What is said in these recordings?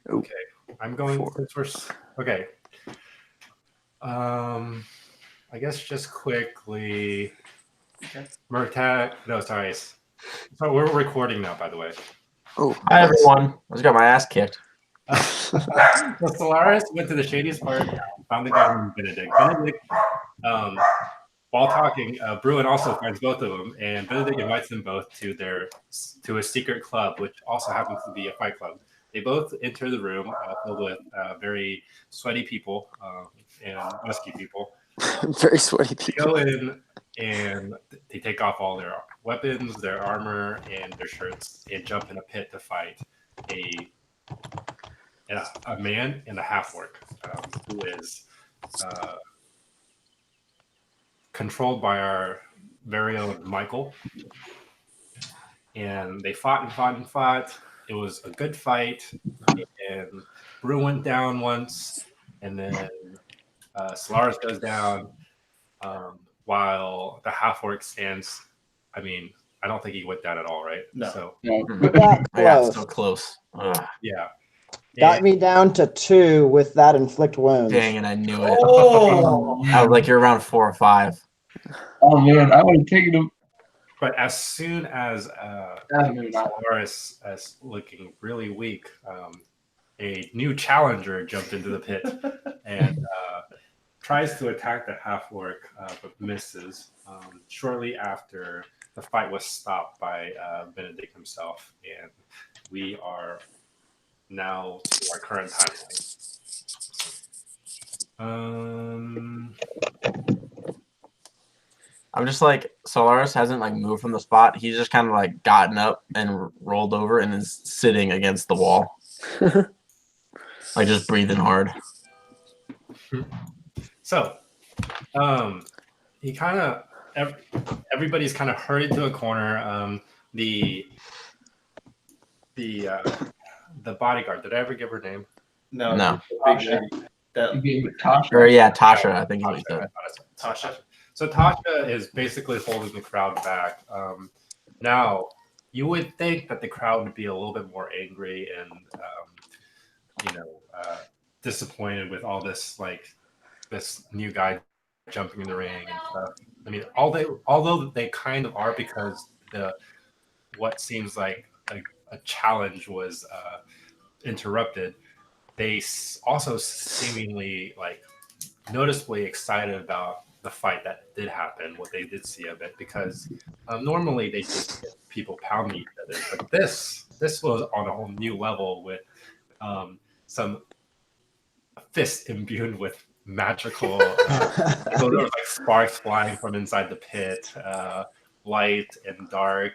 Okay, I'm going first. Okay. I guess just quickly. Okay. Murtag. No, sorry. So we're recording now, by the way. Oh, Hi everyone. I just got my ass kicked. So Solaris went to the shadiest part, found the guy named Benedict. Benedict, while talking, Bruin also finds both of them, and Benedict invites them both to a secret club, which also happens to be a fight club. They both enter the room filled with very sweaty people and musky people. very sweaty They people. go in and they take off all their weapons, their armor, and their shirts, and jump in a pit to fight a man and a half-orc who is controlled by our very own Michael. And they fought and fought and fought. It was a good fight. And Brew went down once, and then Solaris goes down, while the half-orc stands. I mean, I don't think he went down at all, right? No. So, That Yeah, close. so close. Ugh. yeah. Got me down to 2 with that inflict wounds. Dang it, I knew it. Oh, I was like, you're around 4 or 5. Oh man, I would have taken him. But as soon as Maybe not. Solaris is looking really weak, a new challenger jumped into the pit and tries to attack the half-orc, but misses. Shortly after, the fight was stopped by Benedict himself, and we are now to our current timeline. I'm just like, Solaris hasn't like moved from the spot. He's just kind of like gotten up and rolled over and is sitting against the wall. Like just breathing hard. So, he kind of everybody's kind of hurried to a corner. The bodyguard. Did I ever give her name? no. No. Big lady. You gave it Tasha. Or yeah, Tasha, I think is what he said. Tasha. So Tasha is basically holding the crowd back. Now, you would think that the crowd would be a little bit more angry and, disappointed with all this, like this new guy jumping in the ring and stuff. I mean, although they kind of are, because what seems like a challenge was interrupted, they also seemingly like noticeably excited about the fight that did happen, what they did see of it, because normally they just get people pounding each other, but this was on a whole new level with some fists imbued with magical there was like sparks flying from inside the pit, light and dark,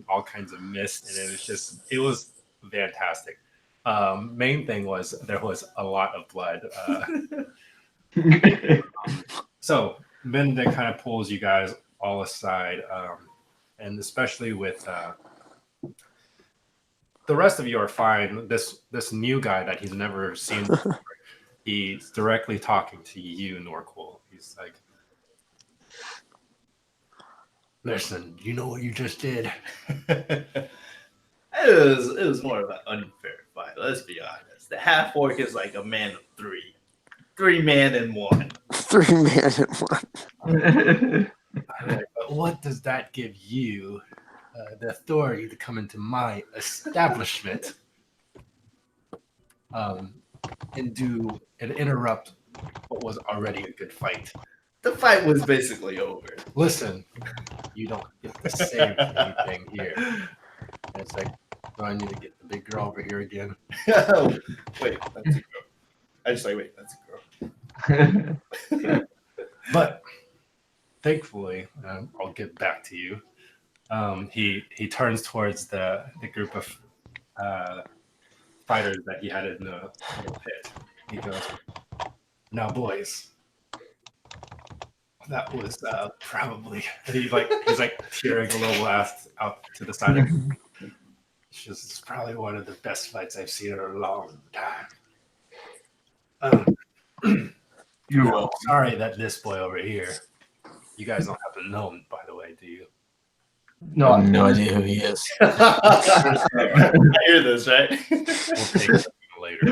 all kinds of mist, and it was fantastic. Main thing was there was a lot of blood. So Benedict kind of pulls you guys all aside, and especially with the rest of you are fine. This new guy that he's never seen before, he's directly talking to you, Norqual. He's like, "Listen, you know what you just did." It was more of an unfair fight. Let's be honest. The half-orc is like a man of 3. 3 man and 1. 3 man and 1. But what does that give you the authority to come into my establishment and interrupt what was already a good fight? The fight was basically over. Listen, you don't get to say anything here. And it's like, do I need to get the big girl over here again? Wait, that's a girl. I just like, wait, that's a girl. But thankfully, I'll get back to you. He turns towards the group of fighters that he had in the pit. He goes, "Now, boys, that was probably." He's like tearing a little laugh out to the side of him. It's probably one of the best fights I've seen in a long time. You're No, welcome. sorry that this boy over here. You guys don't have to know him, by the way, do you? No, I have no idea who he is. I hear this, right? We'll take it later.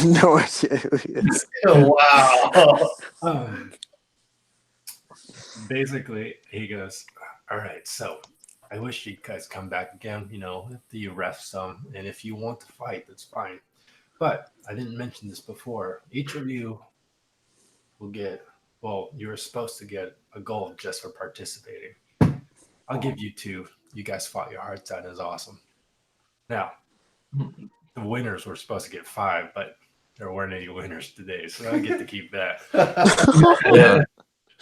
No idea who he is. Wow. Basically, he goes, "All right, so I wish you guys come back again. After you rest some, and if you want to fight, that's fine. But I didn't mention this before. Each of you will get. Well, you were supposed to get a gold just for participating. I'll give you 2. You guys fought your hearts out. It was awesome. Now, the winners were supposed to get 5, but there weren't any winners today, so I get to keep that." Yeah.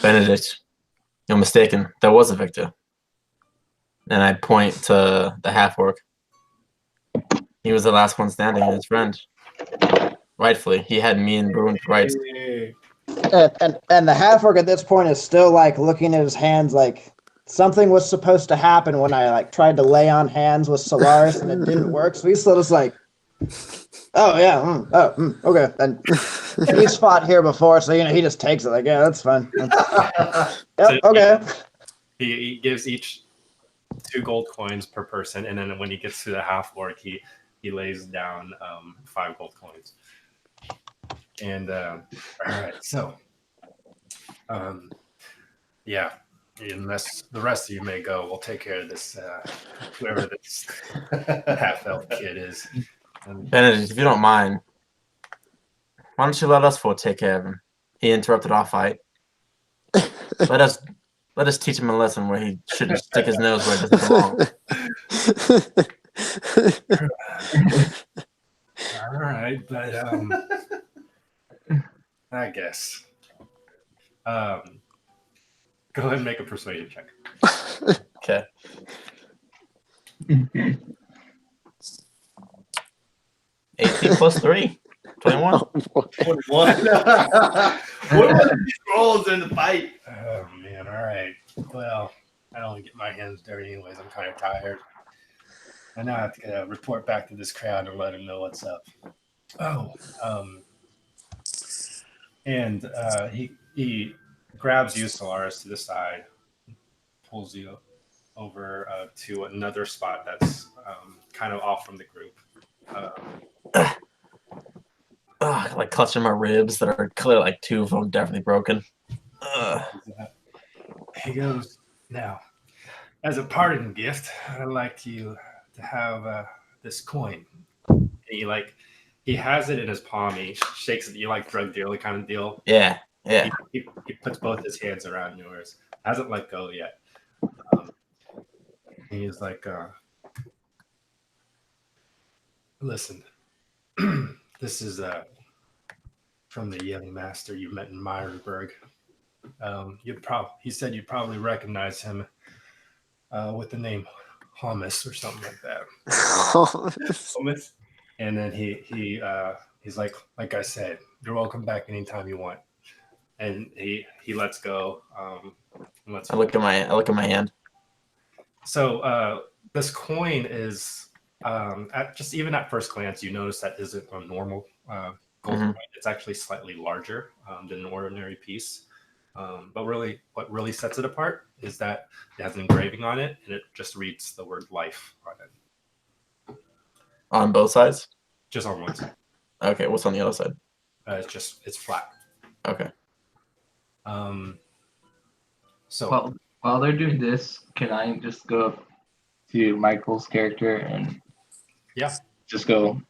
Benedict, you're mistaken. There was a victor. And I point to the half-orc. He was the last one standing, his friend. Rightfully, he had me and Bruin rights. And the half-orc at this point is still like looking at his hands like something was supposed to happen when I like tried to lay on hands with Solaris and it didn't work. So he's still just like, oh yeah, okay. And he's fought here before, so he just takes it like, yeah, that's fine. Yep, okay. He gives each 2 gold coins per person, and then when he gets to the half orc, he lays down 5 gold coins. And all right, so yeah, unless the rest of you may go, we'll take care of this whoever this half elf kid is. And Benedict, if you don't mind, why don't you let us 4 take care of him? He interrupted our fight. Let us teach him a lesson where he shouldn't stick his nose where it doesn't belong. all right, but I guess go ahead and make a persuasion check. Okay. 18 plus 3. 21. Oh, boy. 21. What were these rolls in the fight? Oh man, all right. Well, I don't want to get my hands dirty anyways. I'm kind of tired. I now have to report back to this crowd and let them know what's up. Oh, and he grabs you, Solaris, to the side, pulls you over to another spot that's kind of off from the group. Like clutching my ribs that are clearly like 2 of them definitely broken. He goes, "Now, as a parting gift, I'd like you to have this coin." And he has it in his palm. He shakes it. You like drug dealer kind of deal. Yeah. He puts both his hands around yours. Hasn't let go yet. He's like, "Listen, this is from the young master you met in Myersburg. He said you'd probably recognize him with the name Hummus or something like that." Hummus? And then he's like I said, you're welcome back anytime you want. And he lets go. I look at my hand. So this coin is even at first glance, you notice that isn't a normal gold coin. It's actually slightly larger than an ordinary piece. But really, what really sets it apart is that it has an engraving on it, and it just reads the word "life" on it. On both sides? Just on one side. Okay, what's on the other side? It's flat. Okay. So Well, while they're doing this, can I just go up to Michael's character and just go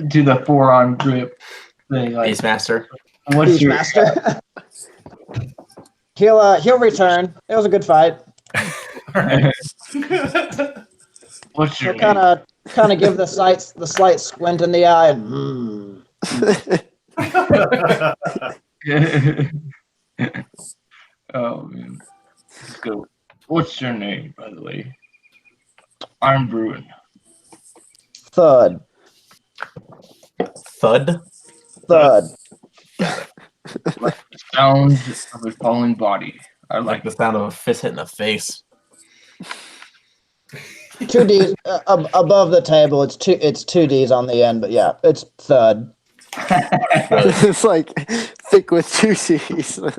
do the forearm grip thing? Like, Beastmaster. what's your Beastmaster. He'll return. It was a good fight. what's your He'll name? kind of give the slight squint in the eye and Oh man. Let's go. What's your name, by the way? I'm Bruin. thud. Thud? Thud. Like the sound of a falling body. I Like like the sound of a fist hitting the face. 2 D's above the table. It's two D's on the end, but yeah, it's thud. It's like thick with 2 C's. Wait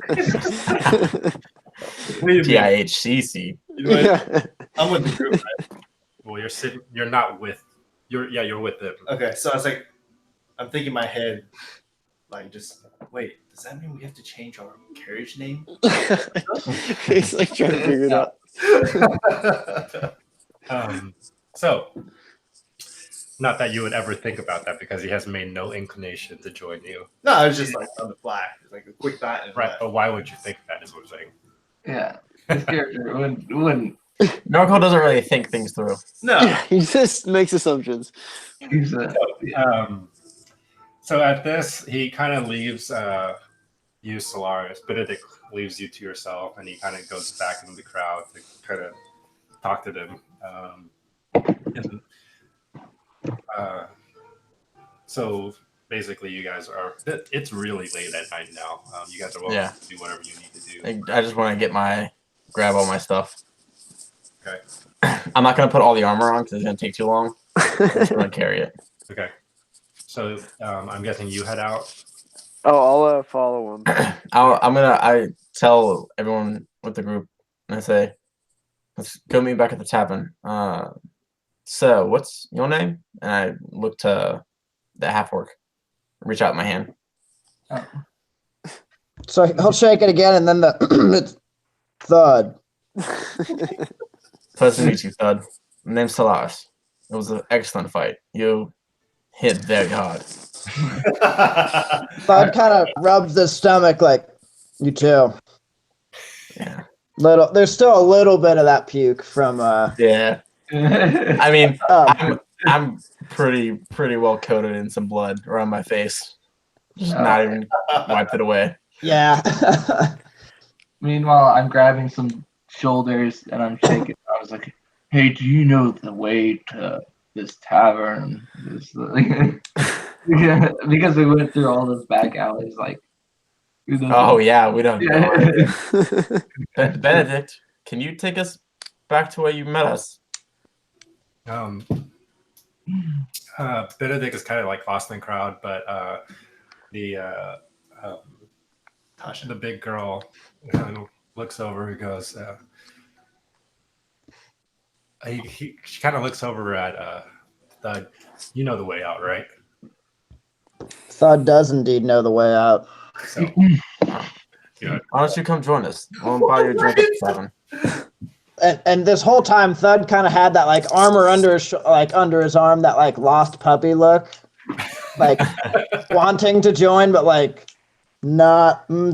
a minute. TIHCC. Yeah. I'm with the group, right? well, you're with them. Okay, so I was like, I'm thinking in my head, like, just wait. Does that mean we have to change our carriage name? He's like trying to figure it out. So, not that you would ever think about that because he has made no inclination to join you. No, it was just like on the fly. It's like a quick thought. And Right, but why would you think that is what I'm saying? Yeah, this character wouldn't. Norco doesn't really think things through. No. He just makes assumptions. He's a, So at this, he kind of leaves you, Solaris. Benedict leaves you to yourself, and he kind of goes back into the crowd to kind of talk to them. So basically, you guys are. It's really late at night now. You guys are welcome to do whatever you need to do. I just want to grab all my stuff. Okay. I'm not gonna put all the armor on because it's gonna take too long. I'm just gonna carry it. Okay. So I'm guessing you head out. Oh, I'll follow him. I tell everyone with the group and I say, let's go meet back at the tavern. So what's your name? And I look to the half orc, reach out my hand. So he'll shake it again, and then it's thud. Pleasure to meet you, Thud. My name's Solaris. It was an excellent fight. You hit very hard. Thud kind of rubs his stomach like, you too. Yeah. There's still a little bit of that puke from. Yeah. I mean, I'm pretty well coated in some blood around my face. Just not even wiped it away. Yeah. Meanwhile, I'm grabbing some shoulders and I'm shaking. I was like, "Hey, do you know the way to this tavern?" Yeah, because we went through all those back alleys, like. Oh yeah, we don't know. Benedict, can you take us back to where you met us? Benedict is kind of like lost in the crowd, but the big girl kind of looks over and goes. She kind of looks over at Thud. You know the way out, right? Thud does indeed know the way out. So, why don't you come join us? I'll buy you a drink at the tavern. And this whole time, Thud kind of had that like armor under his under his arm, that like lost puppy look, like wanting to join, but like not. Do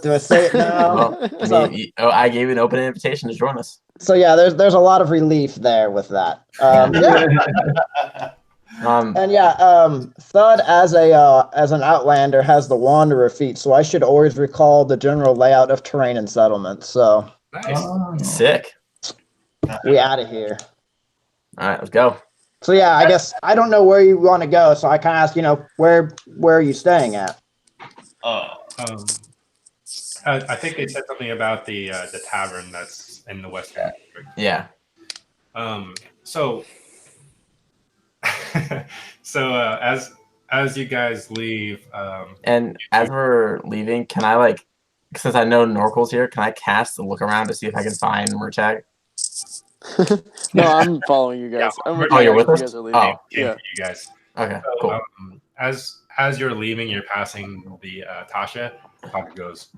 I say it now? Well, I gave you an open invitation to join us. So yeah, there's a lot of relief there with that. And yeah, Thud as an outlander has the wanderer feat, so I should always recall the general layout of terrain and settlements. So nice, sick. We out of here. All right, let's go. So yeah, I guess I don't know where you want to go, so I kind of ask, where are you staying at? I think they said something about the tavern that's in the western district. Yeah. So as you guys leave, and as we're leaving, can I since I know Norkel's here, can I cast a look around to see if I can find Murtag? No, I'm following you guys. Yeah, you're with us? You guys are leaving. Oh, yeah. You guys. Okay, So, cool. As you're leaving, you're passing the Tasha. Tasha goes,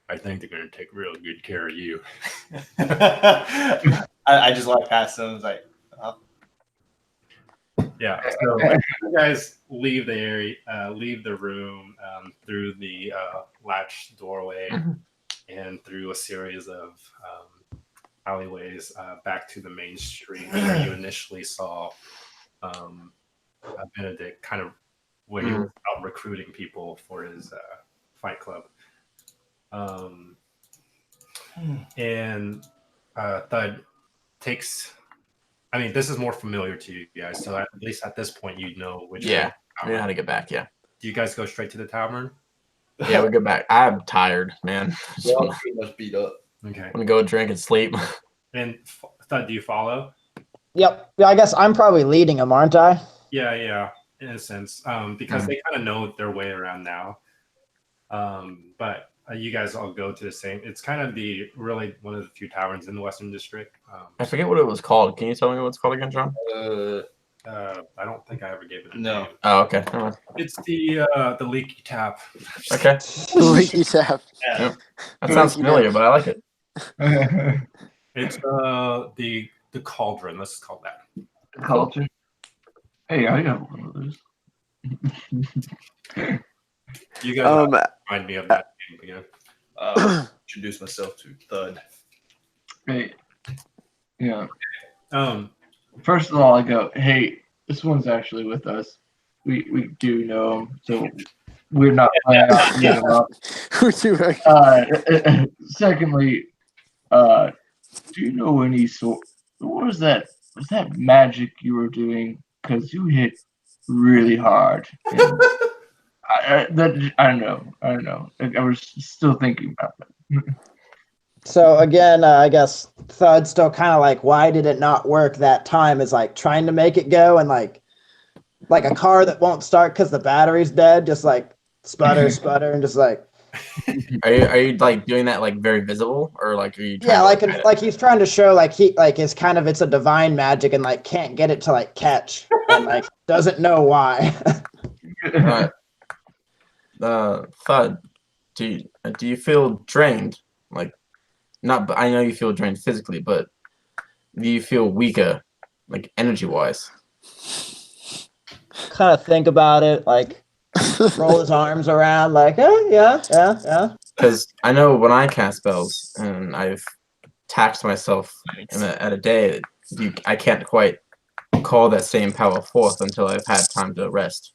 I think they're going to take real good care of you. I just walked past them and was like, Yeah. So you guys leave the area, leave the room through the latched doorway and through a series of alleyways back to the main street where you initially saw Benedict kind of when he was out recruiting people for his fight club. And Thud takes. I mean, this is more familiar to you guys, so at least at this point, you know which. Yeah, we know how to get back. Yeah. Do you guys go straight to the tavern? Yeah, we go back. I'm tired, man. we're all pretty much beat up. Okay. I'm gonna go drink and sleep. And Thud, do you follow? Yep. Yeah, I guess I'm probably leading them, aren't I? Yeah, in a sense, because they kind of know their way around now. But you guys all go to the same. It's kind of really one of the few taverns in the Western District. I forget what it was called. Can you tell me what it's called again, John? I don't think I ever gave it a No. name. Oh, okay. Never mind. It's the leaky tap. Okay. Leaky tap. Yeah. That sounds familiar, but I like it. It's the cauldron. Let's call that. Culture. Hey, I got one of those. You guys Um, remind me of that game again. Introduce myself to Thud. Hey, yeah. First First of all, I go, hey, this one's actually with us. We do know him, so we're not planning on beating him up. who do Secondly, do you know any sort? What was that? Was that magic you were doing? Because you hit really hard. And I don't know. I don't know. I was still thinking about that. So again, I guess Thud's still kind of like, why did it not work that time? Is like trying to make it go and like a car that won't start because the battery's dead, just like sputter, and just like Are you like doing that like very visible, or like are you? yeah, Trying to like he's trying to show like he like it's kind of it's a divine magic and like can't get it to like catch and like doesn't know why. Right. Thud, do you feel drained? Like, not. I know you feel drained physically, but do you feel weaker, like energy wise? Kind of think about it, like roll his arms around, like yeah. Because I know when I cast spells and I've taxed myself at a day, I can't quite call that same power forth until I've had time to rest.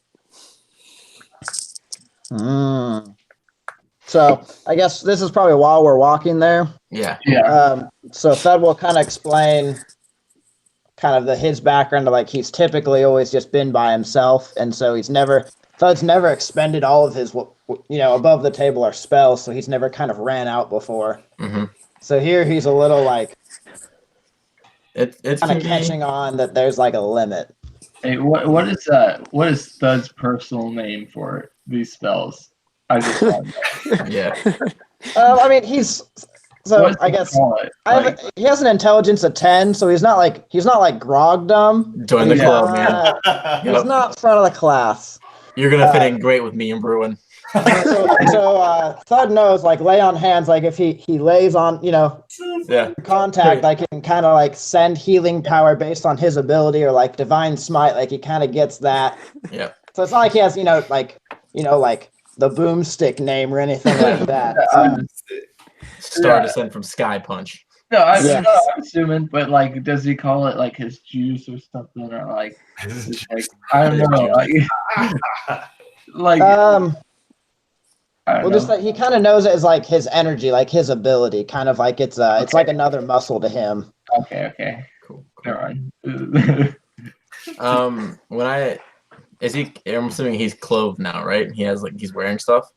So I guess this is probably while we're walking there. Yeah. Yeah. So Thud will kind of explain kind of his background to like he's typically always just been by himself, and so Thud's never expended all of his above the table are spells, so he's never kind of ran out before. Mm-hmm. So here he's a little like it's kind of catching on that there's like a limit. Hey, what is Thud's personal name for these spells? I just want to know. Yeah. I mean he's so What I does guess he call it? he has an intelligence of 10, so he's not like grog dumb. Join the Yeah. club, man. He's not front of the class. You're gonna fit in great with me and Bruin. So Thud knows like lay on hands, like if he lays on Yeah. contact, like he can kind of like send healing power based on his ability, or like divine smite, like he kind of gets that. Yeah. So it's not like he has like the boomstick name or anything like that. Star descent from Sky Punch. No, I'm Yeah. assuming, but like, does he call it like his juice or something, or like I don't know, like I don't well, know. just like he kind of knows it as like his energy, like his ability, kind of like it's like another muscle to him. Okay, Cool. never mind. I'm assuming he's clothed now, right? He's wearing stuff.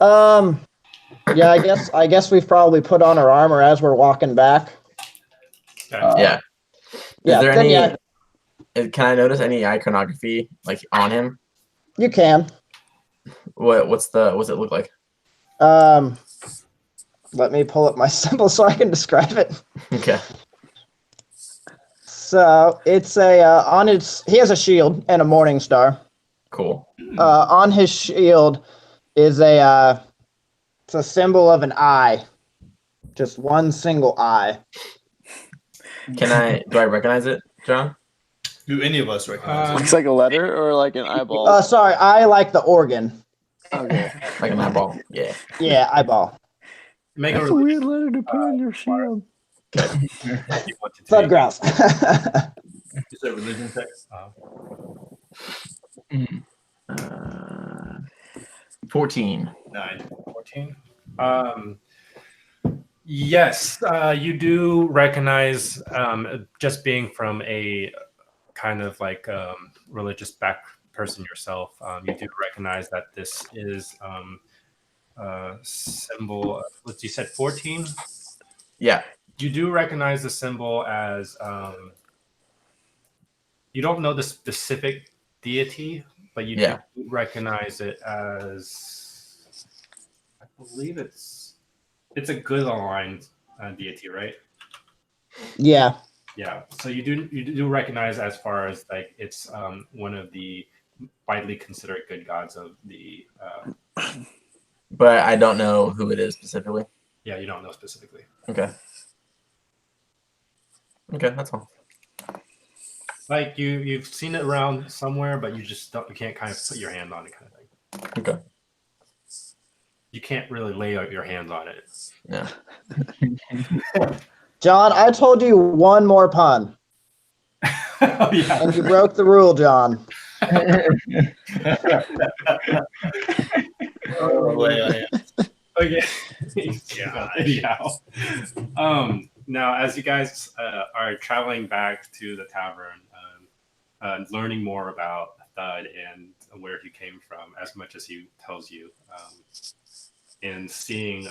Yeah, I guess we've probably put on our armor as we're walking back. Yeah. Yeah, Is there then any? Can I notice any iconography like on him? you can. What's it look like? Let me pull up my symbol so I can describe it. Okay. So it's he has a shield and a morning star. Cool. On his shield is it's a symbol of an eye, just one single eye. Do I recognize it, John? Do any of us recognize Looks like a letter or like an eyeball. Sorry, I like the organ. Okay. Like an eyeball. Yeah. Yeah, eyeball. Make That's a a weird letter to put on your shield. Thud grouse. Is that religion text? 14. 9. 14. Yes, you do recognize, just being from a kind of like religious person yourself, you do recognize that this is a symbol of, what you said, 14? Yeah. You do recognize the symbol as, you don't know the specific deity, but you do recognize it as, I believe it's a good aligned deity, right? Yeah. Yeah, so you do recognize as far as like it's one of the widely considered good gods of the But I don't know who it is specifically. yeah, you don't know specifically. Okay. Okay, that's all. Like you've seen it around somewhere, but you can't kind of put your hand on it kind of thing. Okay. You can't really lay out your hands on it. Yeah. John, I told you one more pun, Oh yeah. and you broke the rule, John. Oh, wait. Okay. Gosh. Anyhow. Now, as you guys are traveling back to the tavern, learning more about Thud and where he came from, as much as he tells you, and seeing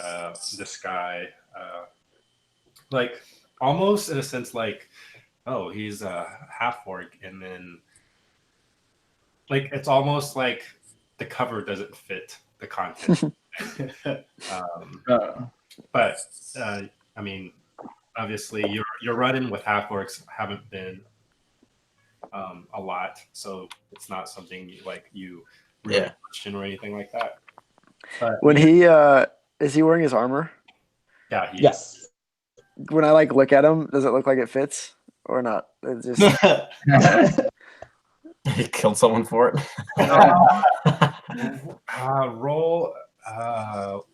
this guy, like almost in a sense, like, oh, he's a half orc, and then like it's almost like the cover doesn't fit the content. But I mean, obviously, you're running with half orcs haven't been a lot, so it's not something you really question or anything like that. But When he is he wearing his armor? yeah, he Yes. When I like look at him, does it look like it fits or not? It just He killed someone for it. roll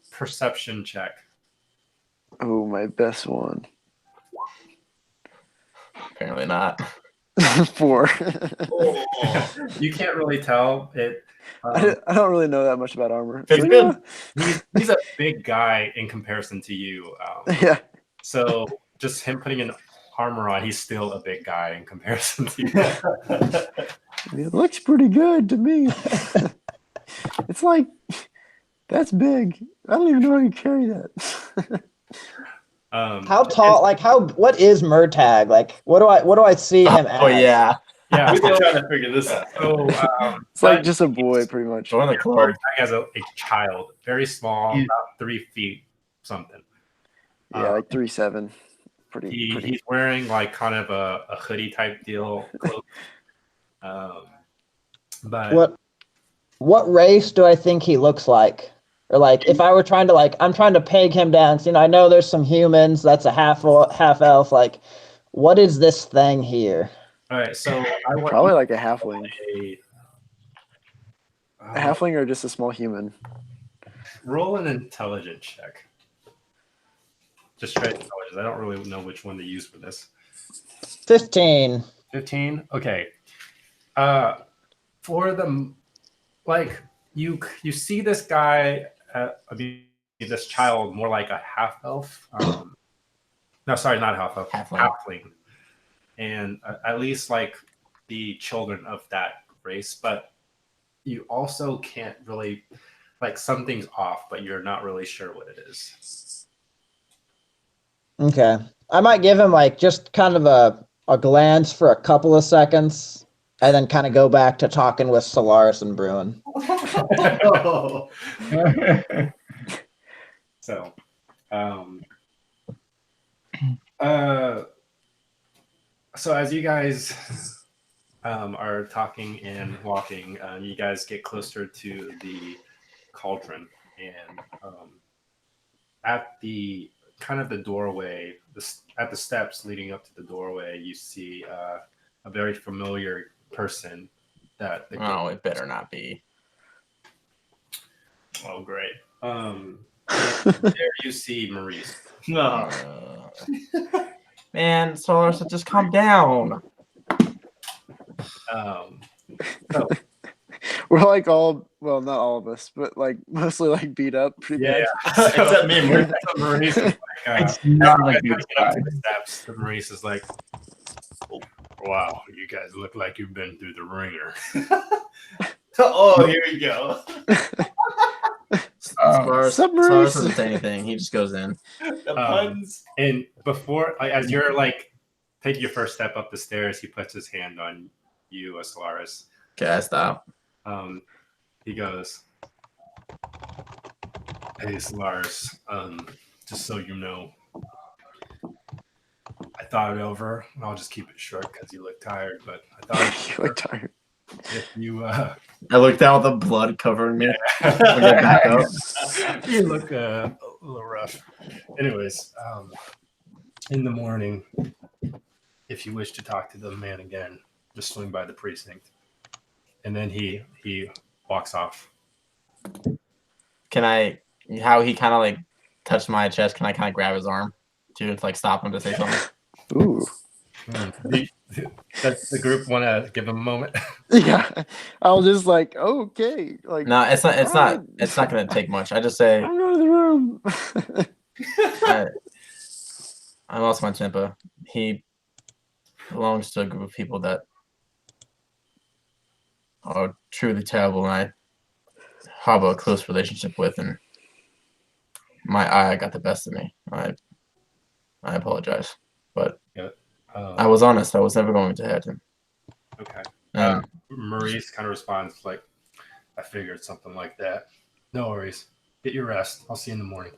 perception check. oh, my best one. Apparently not. 4. You can't really tell it. I don't really know that much about armor. It's Like, good. He's a big guy in comparison to you. yeah. So just him putting an armor on, he's still a big guy in comparison to you. It looks pretty good to me. It's like that's big. I don't even know how you carry that. How tall? Like what is Murtag? Like what do I see him as? Oh yeah. Yeah, We've been trying to figure this out. so It's like just a boy, pretty much. Join the club. as a child, very small, about 3 feet something. Yeah, like 3'7". Pretty. He's wearing like kind of a hoodie type deal. Cloak. But What race do I think he looks like? Or like if I were trying to I'm trying to peg him down. So, I know there's some humans. That's a half elf. Like, what is this thing here? all right, so I want Probably like a halfling. a A halfling or just a small human. roll an intelligence check. Just straight intelligence. I don't really know which one to use for this. 15. 15. Okay. For the you see this guy, this child more like a half elf. No, sorry, not half elf. Halfling. And at least like the children of that race, but you also can't really something's off, but you're not really sure what it is. Okay. I might give him just kind of a glance for a couple of seconds and then kind of go back to talking with Solaris and Bruin. So, so as you guys are talking and walking, you guys get closer to the cauldron, and at the kind of the doorway, at the steps leading up to the doorway, you see a very familiar person. It better not be. Oh, great. There you see Maurice. No. Man, Solaris, just calm down. So, We're like all, well, not all of us, but like mostly like beat up pretty bad. Except me. Maurice is like, It's not as a you good guys get up sign. to the steps, Maurice is like, oh, wow, you guys look like you've been through the ringer. Oh, here we go. Solaris Submarine. doesn't say anything. He just goes in. The puns. And before, as you're taking your first step up the stairs, he puts his hand on you, Solaris. Okay, I stop. He goes, "Hey, Solaris, just so you know, I thought it over. I'll just keep it short because you look tired. But I thought You look tired. if you I looked down with the blood covering me. I get back up. you look a little rough. Anyways, in the morning, if you wish to talk to the man again, just swing by the precinct. And then he walks off. Can I? How he kind of like touched my chest? Can I kind of grab his arm to like stop him to say something? Ooh. Does the group want to give him a moment? Yeah. I'll just like, okay. Like, No, it's not. It's not. alright. It's not going to take much. I just say I'm going to the room. I lost my temper. He belongs to a group of people that are truly terrible, and I harbor a close relationship with, and my eye got the best of me. I apologize, but I was honest. I was never going to hurt him. Okay. And Maurice kind of responds like, I figured something like that. No worries. Get your rest. I'll see you in the morning.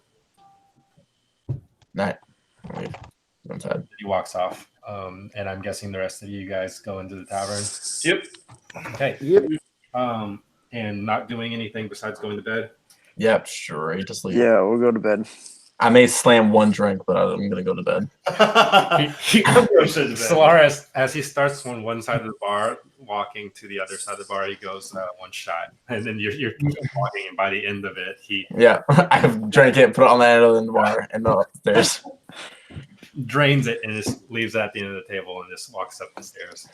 night. I leave. Go inside. He walks off. And I'm guessing the rest of you guys go into the tavern. Yep. Okay. Yep. And not doing anything besides going to bed. Yep, straight to sleep. Yeah, we'll go to bed. I may slam one drink, but I'm gonna go to bed. Solaris, as he starts on one side of the bar, walking to the other side of the bar, he goes one shot, and then you're walking, and by the end of it, he I've drank it, put it on the end of the bar, and go upstairs. drains it and just leaves it at the end of the table and just walks up the stairs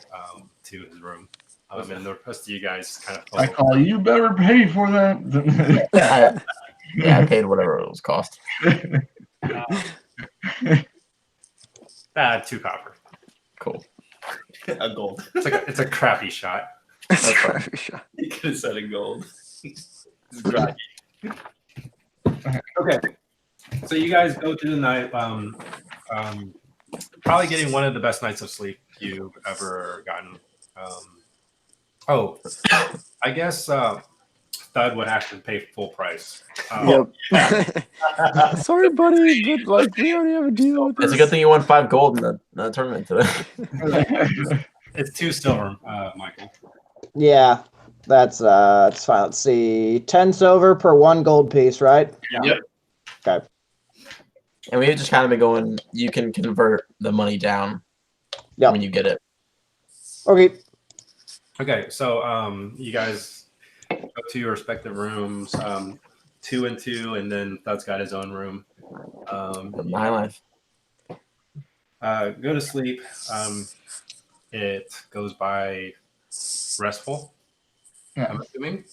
to his room. And the rest of you guys kind of I call you better pay for that. I paid whatever it was cost. 2 copper. Cool. A gold. It's a crappy shot. It's a crappy shot. You could have said a gold. It's groggy. Okay. So you guys go through the night, probably getting one of the best nights of sleep you've ever gotten. I guess Thud would have to pay full price. Yep. Sorry, buddy, but like we already have a deal with this. It's a good thing you won 5 gold in the tournament today. It's 2 silver, Michael. Yeah, that's it's fine. Let's see, 10 silver per 1 gold piece, right? Yeah. Yep. Okay. And we've just kind of been going, you can convert the money down when you get it. Okay. Okay, so you guys go to your respective rooms, 2 and 2, and then Thud's got his own room. My life. Go to sleep. It goes by restful, I'm assuming.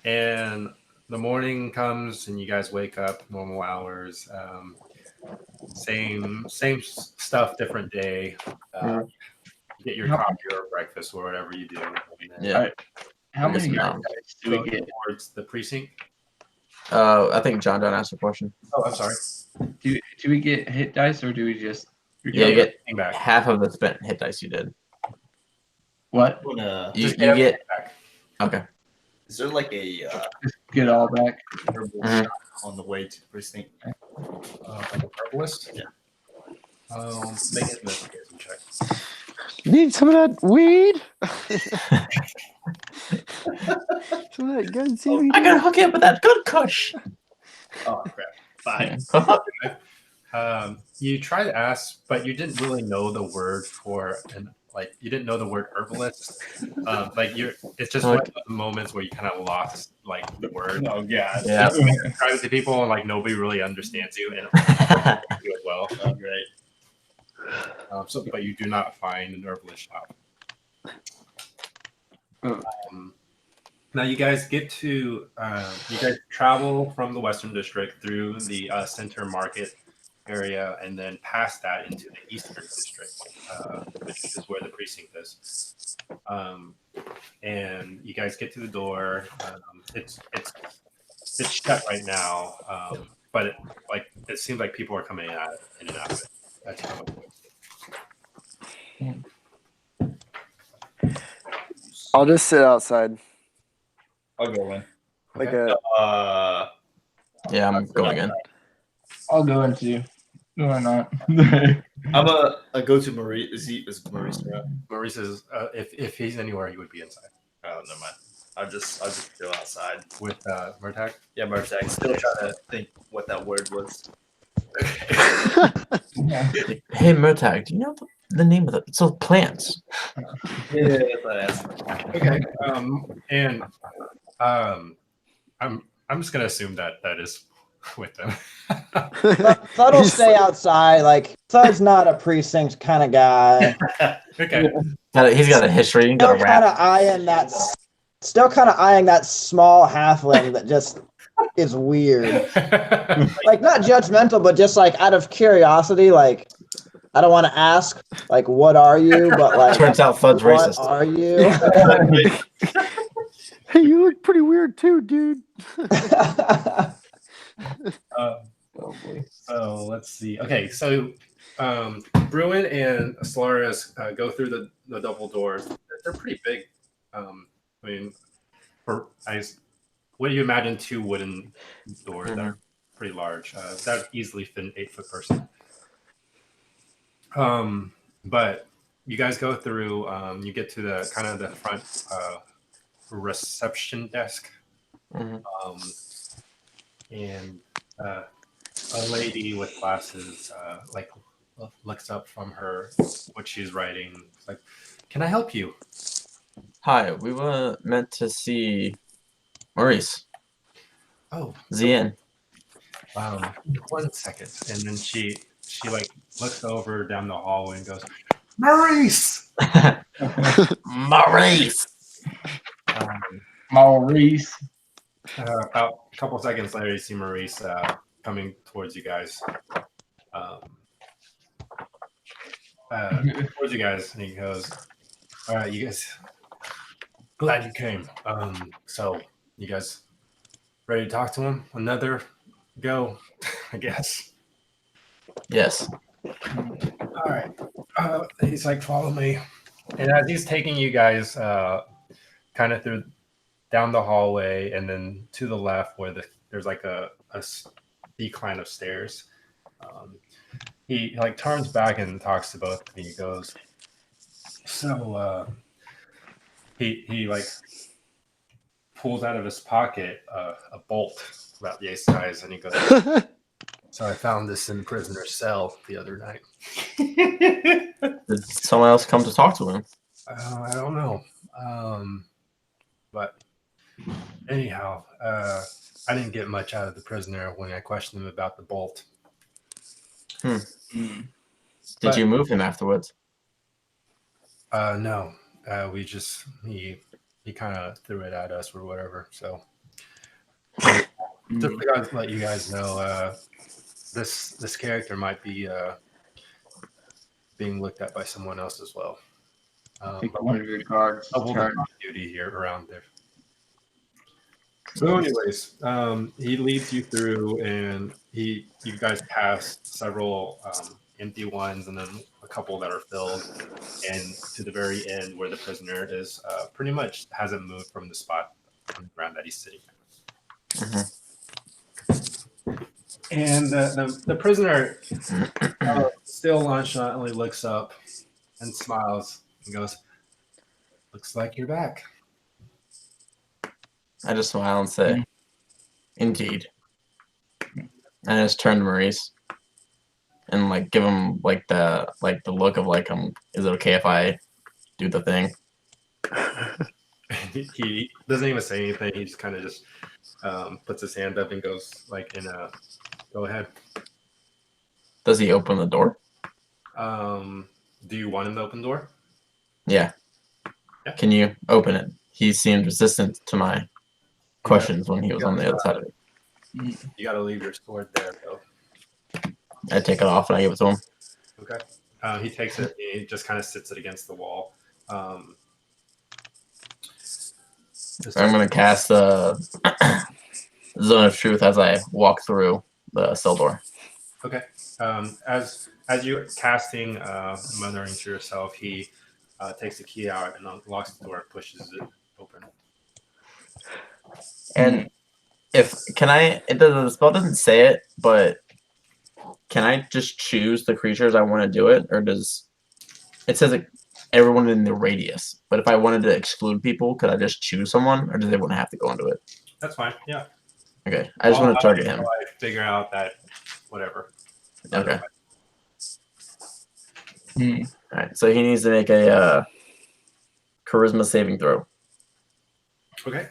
And the morning comes and you guys wake up, normal hours, same stuff, different day. You get your coffee or breakfast or whatever you do. Yeah. How many Yes, guys do we get? Towards the precinct. I think John asked a question. Oh, I'm sorry. Do we get hit dice or do we just? Yeah, you get Came back. half of the spent hit dice you did. What? You Just get back. okay. Is there like a Just get all back. herbal Mhm. shop on the way to the precinct? Like a herbalist? Yeah. Make it an investigation check. Need some of that weed? Some of that good CBD? I gotta hook you up with that good kush. Oh crap! Fine. You try to ask, but you didn't really know the word for you didn't know the word herbalist. It's just one of the moments where you kind of lost the word. Oh yeah. Yeah. You try to people and nobody really understands you and you as well. Oh, great. But you do not find an herbalist shop. Now you guys get to you guys travel from the Western District through the Center Market area and then past that into the Eastern District, which is where the precinct is. And you guys get to the door. It's shut right now, but it seems like people are coming in and out of it. That's how it goes. I'll just sit outside. I'll go in. Like Okay. a Yeah, I'm going in. I'll go into. No, I'm not. I'm a go to Maurice. Is Maurice around? Maurice is if he's anywhere, he would be inside Oh, never mind. I'll just go outside. with Murtag. Yeah, Murtag. Still trying to think what that word was. Hey, Murtag, do you know the name of it? It's those plants. Yeah, that's what I asked. Okay. And I'm just gonna assume that is with them. Thud will stay outside. Like Thud's not a precinct kind of guy. Okay. He's got a history. He's got Still a kind rap. of eyeing that. Still kind of eyeing that small halfling that just is weird. Like not judgmental, but just like out of curiosity. Like I don't want to ask, like, what are you? But like, Turns out Thud's what racist. are you? Hey, you look pretty weird too, dude. So let's see. Okay, so Bruin and Solaris go through the double doors. They're pretty big. I mean, what do you imagine 2 wooden doors that are pretty large? That would easily fit an 8-foot person. But you guys go through. You get to the kind of the front reception desk, Mhm. and a lady with glasses like looks up from what she's writing. It's like, can I help you? Hi, we were meant to see Maurice. Oh, Zien. 1 second. And then she like looks over down the hallway and goes, Maurice. Maurice. Maurice. About a couple seconds later, you see Maurice coming towards you guys. Towards you guys, and he goes, "All right, you guys. Glad you came. So you guys ready to talk to him? Another go, I guess." Yes. All right. He's like, "Follow me," and as he's taking you guys kind of through down the hallway and then to the left where there's like a decline of stairs. He like turns back and talks to both of you. He goes, so he like pulls out of his pocket a bolt about the size, and he goes, so I found this in the prisoner's cell the other night. Did someone else come to talk to him? I don't know. But anyhow, I didn't get much out of the prisoner when I questioned him about the bolt. Did you move him afterwards? No. We just he kind of threw it at us or whatever. So just to let you guys know, this character might be being looked at by someone else as well. Take one of your cards. Double the duty here around there. So, anyways, he leads you through, and you guys pass several empty ones, and then a couple that are filled, and to the very end where the prisoner is pretty much hasn't moved from the spot on the ground that he's sitting at. And the prisoner still nonchalantly looks up and smiles and goes, "Looks like you're back." I just smile and say, "Indeed." And I just turn to Maurice and like give him like the look of like, is it okay if I do the thing? He doesn't even say anything. He just kind of just puts his hand up and goes like go ahead. Does he open the door? Do you want him to open the door? Yeah. Can you open it? He seemed resistant to my questions when he was on the other side of it. You got to leave your sword there, though. I take it off and I give it to him. Okay. He takes it. He just kind of sits it against the wall. I'm going to cast Zone of Truth as I walk through the cell door. Okay. As you're casting, muttering to yourself, he takes the key out and unlocks the door and pushes it open. And the spell doesn't say it, but can I just choose the creatures I want to do it, or does it says like everyone in the radius? But if I wanted to exclude people, could I just choose someone, or do they want to have to go into it? That's fine. Yeah. Okay, I just want to target him. I figure out that whatever. Okay. Hmm. All right, so he needs to make a charisma saving throw. Okay.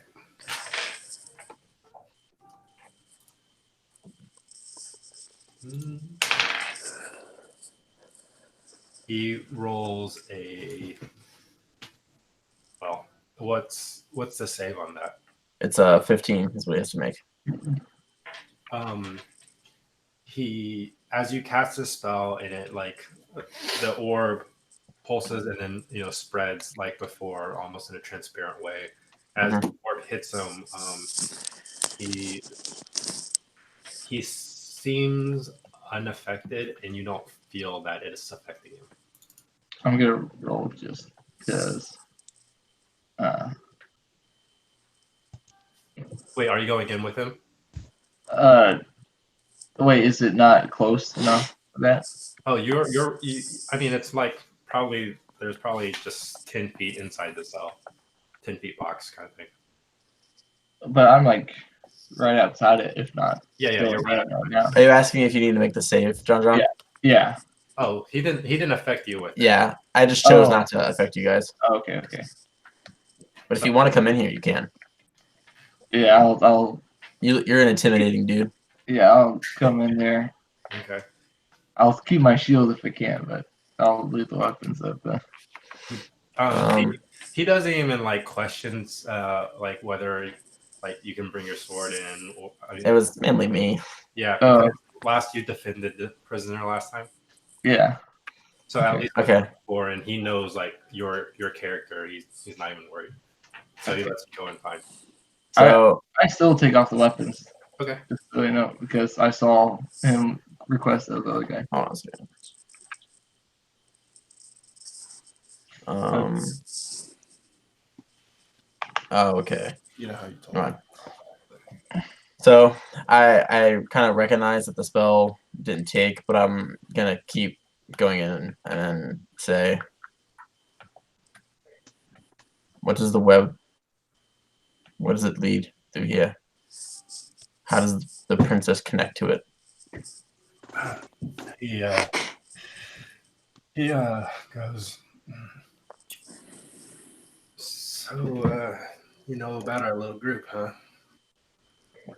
He rolls a. Well, what's the save on that? It's 15 is what he has to make. He, as you cast a spell and it like the orb pulses and then spreads like before, almost in a transparent way. As the orb hits him, he seems unaffected, and you don't feel that it is affecting him. I'm gonna roll just because. Wait, are you going in with him? Wait, is it not close enough for that? Oh, I mean, it's like there's probably just 10 feet inside the cell, 10 feet box kind of thing. But I'm like right outside it, if not. Yeah, still you're right. now. Are you asking if you need to make the save, John? Yeah. Yeah. Oh, he didn't affect you with it. Yeah, I just chose not to affect you guys. Okay. But if you want to come in here, you can. Yeah, I'll. You're an intimidating dude. Yeah, I'll come in there. Okay. I'll keep my shield if I can, but I'll leave the weapons up there. He doesn't even like questions like whether like you can bring your sword in. Or, it was mainly me. Yeah. Because last you defended the prisoner last time. Yeah. So at least okay. Before, and he knows like your character. He's not even worried. So he lets you go and fine. So I still take off the weapons. Okay. Just so you know, because I saw him request the other guy. Hold on a second. Oh, okay. You know how you told Right. So I kind of recognize that the spell didn't take, but I'm gonna keep going in and say, what does the web? What does it lead through here? How does the princess connect to it? He goes. So you know about our little group, huh?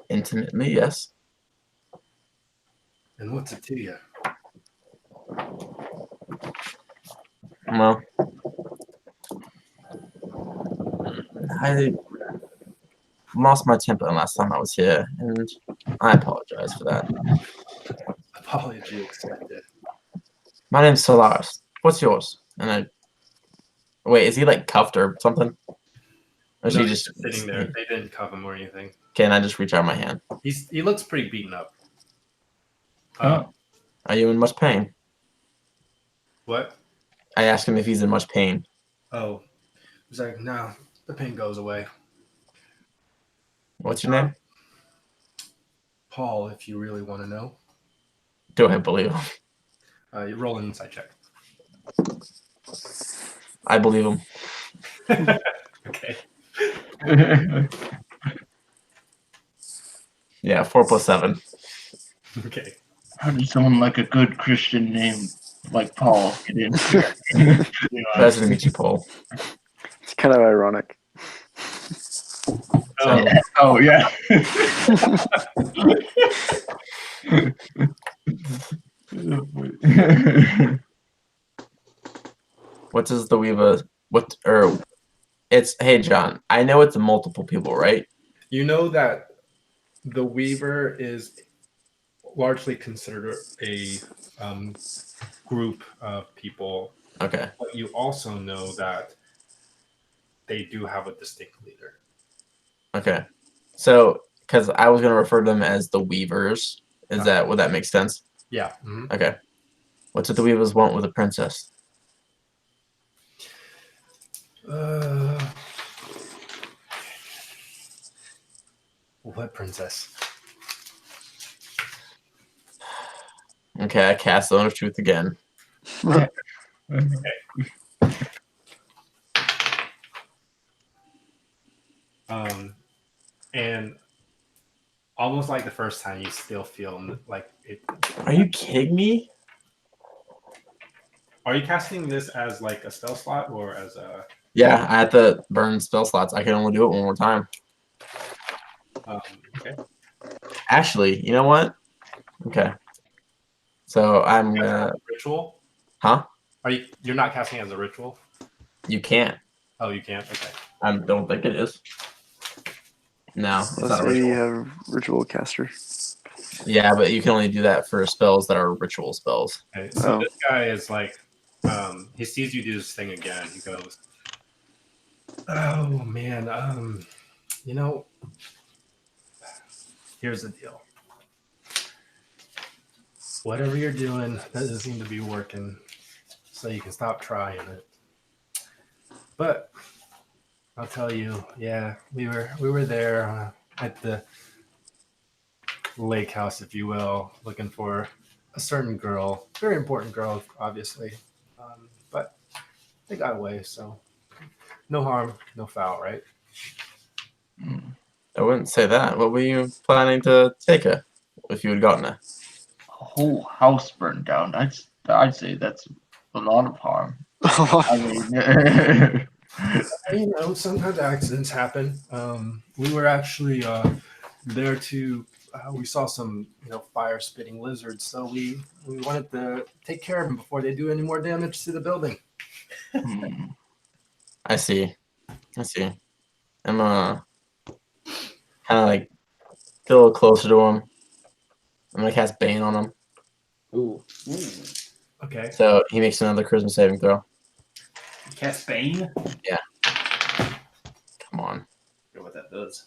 Intimately, yes. And what's it to you? Well, I lost my temper last time I was here, and I apologize for that. Apology accepted. My name's Solaris. What's yours? And wait, is he like cuffed or something? Or is No, he he's just sitting there? They didn't cuff him or anything. Can I just reach out my hand? He looks pretty beaten up. Are you in much pain? What? I asked him if he's in much pain. Oh, he's like, no, the pain goes away. What's your name? Paul, if you really want to know. Do I believe him? You roll an insight check. I believe him. Okay. Yeah, 4 + 7. Okay. How did someone like a good Christian name like Paul get in? Pleasure to meet you, Paul. It's kind of ironic. Oh, Oh yeah. What does the Weaver? It's hey John. I know it's multiple people, right? you know that the Weaver is largely considered a group of people. Okay. But you also know that they do have a distinct leader. Okay. So, because I was gonna refer to them as the Weavers, would that make sense? Yeah. Mm-hmm. Okay. What did the Weavers want with the princess? What princess? Okay, I cast Zone of Truth again. And almost like the first time, you still feel like it. Are you kidding me? Are you casting this as like a spell slot or as a? Yeah, I had to burn spell slots. I can only do it one more time. Okay. Actually, you know what? Okay. So I'm gonna. Ritual? Huh? You're not casting as a ritual? You can't. Oh, you can't. Okay. I don't think it is. No, it's Let's not a say you ritual. have ritual caster. Yeah, but you can only do that for spells that are ritual spells. Okay. So Oh. this guy is like, he sees you do this thing again. He goes, "Oh man, you know, here's the deal. Whatever you're doing, that doesn't seem to be working. So you can stop trying it. But I'll tell you, yeah, we were there at the lake house, if you will, looking for a certain girl, very important girl, obviously, but they got away. So no harm, no foul, right?" I wouldn't say that. What were you planning to take her if you had gotten her? A whole house burned down. I'd say that's a lot of harm. I mean, You know, sometimes accidents happen. We were actually there to. We saw some, fire spitting lizards, so we wanted to take care of them before they do any more damage to the building. I see. I'm kind of like get a little closer to him. I'm gonna cast Bane on him. Ooh. Okay. So he makes another charisma saving throw. Cast Bane. Come on. I don't know what that does.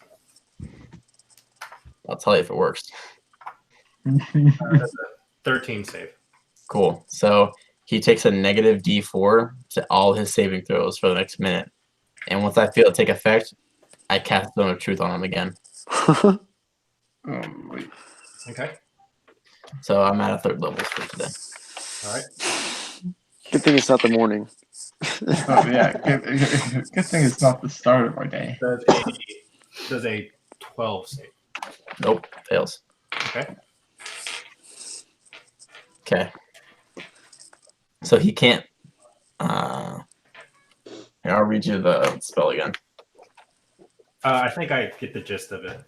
I'll tell you if it works. That's a 13 save. Cool. So he takes a negative D4 to all his saving throws for the next minute. And once I feel it take effect, I cast Zone of Truth on him again. wait. Okay. So I'm at a 3rd level for today. All right. Good thing it's not the morning. Oh yeah, good thing it's not the start of our day. Does a 12 save. Nope, fails. Okay. Okay. So he can't. Here, I'll read you the spell again. I think I get the gist of it.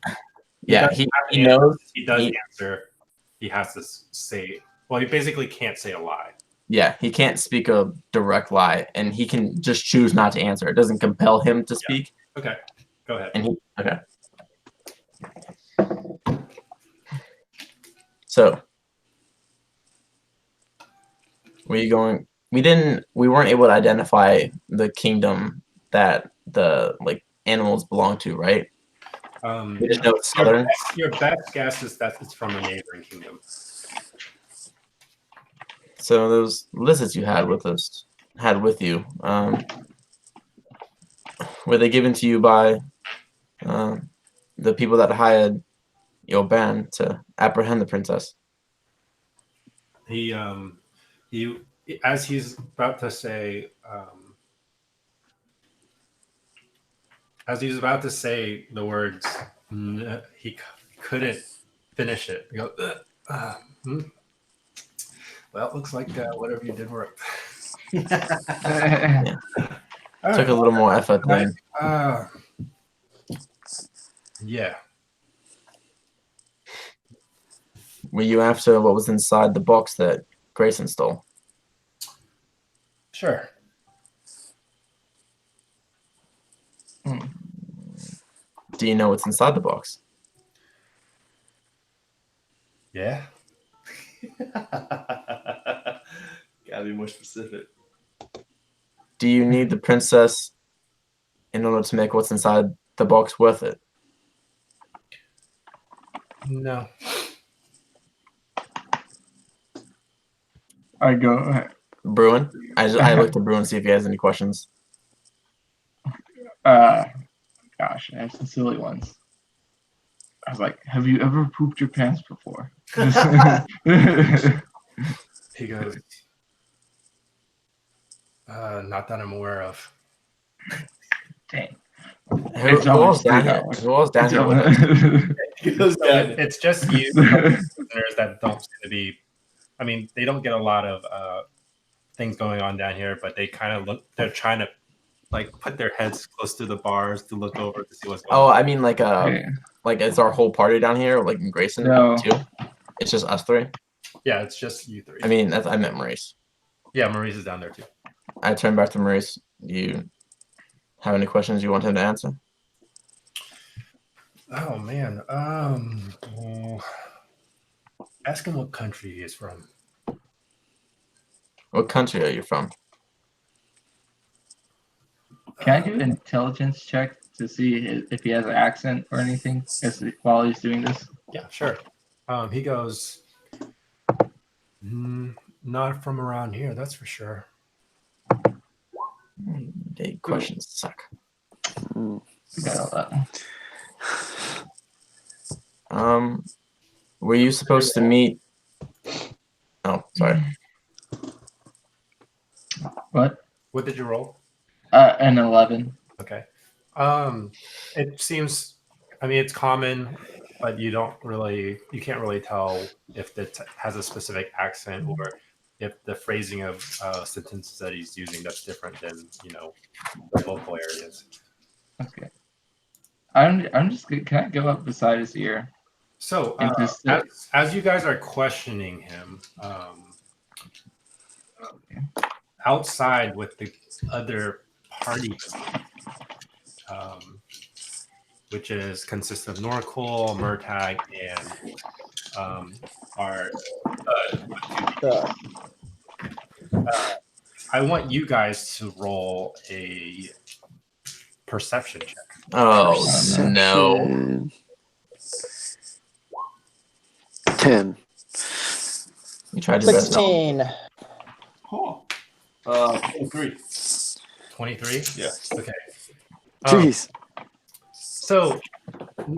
Yeah, doesn't have to he answer. knows. He does answer. He has to say. Well, he basically can't say a lie. Yeah, he can't speak a direct lie, and he can just choose not to answer. It doesn't compel him to speak. Okay. Go ahead. And he okay. So, were you going? We weren't able to identify the kingdom that the animals belong to, right? We just know it's southern. Your best guess is that it's from a neighboring kingdom. So those lizards you had with you, were they given to you by the people that hired your band to apprehend the princess? As he's about to say, the words, he couldn't finish it. He goes, well, it looks like whatever you did worked. Yeah. Took a little more effort than. Yeah. Were you after what was inside the box that Grayson stole? Sure. Do you know what's inside the box? Yeah. Gotta be more specific. Do you need the princess in order to make what's inside the box worth it? No. I go. Bruin? I looked at Bruin to see if he has any questions. Gosh, I have some silly ones. I was like, have you ever pooped your pants before? He goes, not that I'm aware of. Dang. Who, It's who always else down here? $3. Who else down here with us? He goes So down. it's just you listeners that don't seem to be. I mean, they don't get a lot of things going on down here, but they kind of look. They're trying to like put their heads close to the bars to look over to see what's going Oh, on. I mean, like Okay. is our whole party down here, like in Grayson No. too? It's just us three. Yeah, it's just you three. I mean, I meant Maurice. Yeah, Maurice is down there too. I turn back to Maurice. Do you have any questions you want him to answer? Oh man. Well, ask him what country he is from. What country are you from? Can I do an intelligence check to see if he has an accent or anything while he's doing this? Yeah, sure. He goes, not from around here, that's for sure. Questions suck. Got all that. Were you supposed to meet? Oh, sorry. What? What did you roll? An 11. Okay. It seems, I mean, it's common, but you can't really tell if it has a specific accent or if the phrasing of sentences that he's using that's different than, the local areas. Okay. I'm just good. Can I go up beside his ear? So, And just as you guys are questioning him, outside with the other party, which consists of Norcol, Murtag, and our. I want you guys to roll a perception check. Oh no! Perception. 10. You tried your best. 16. Oh. 23. 23? Yeah. Okay. Jeez. So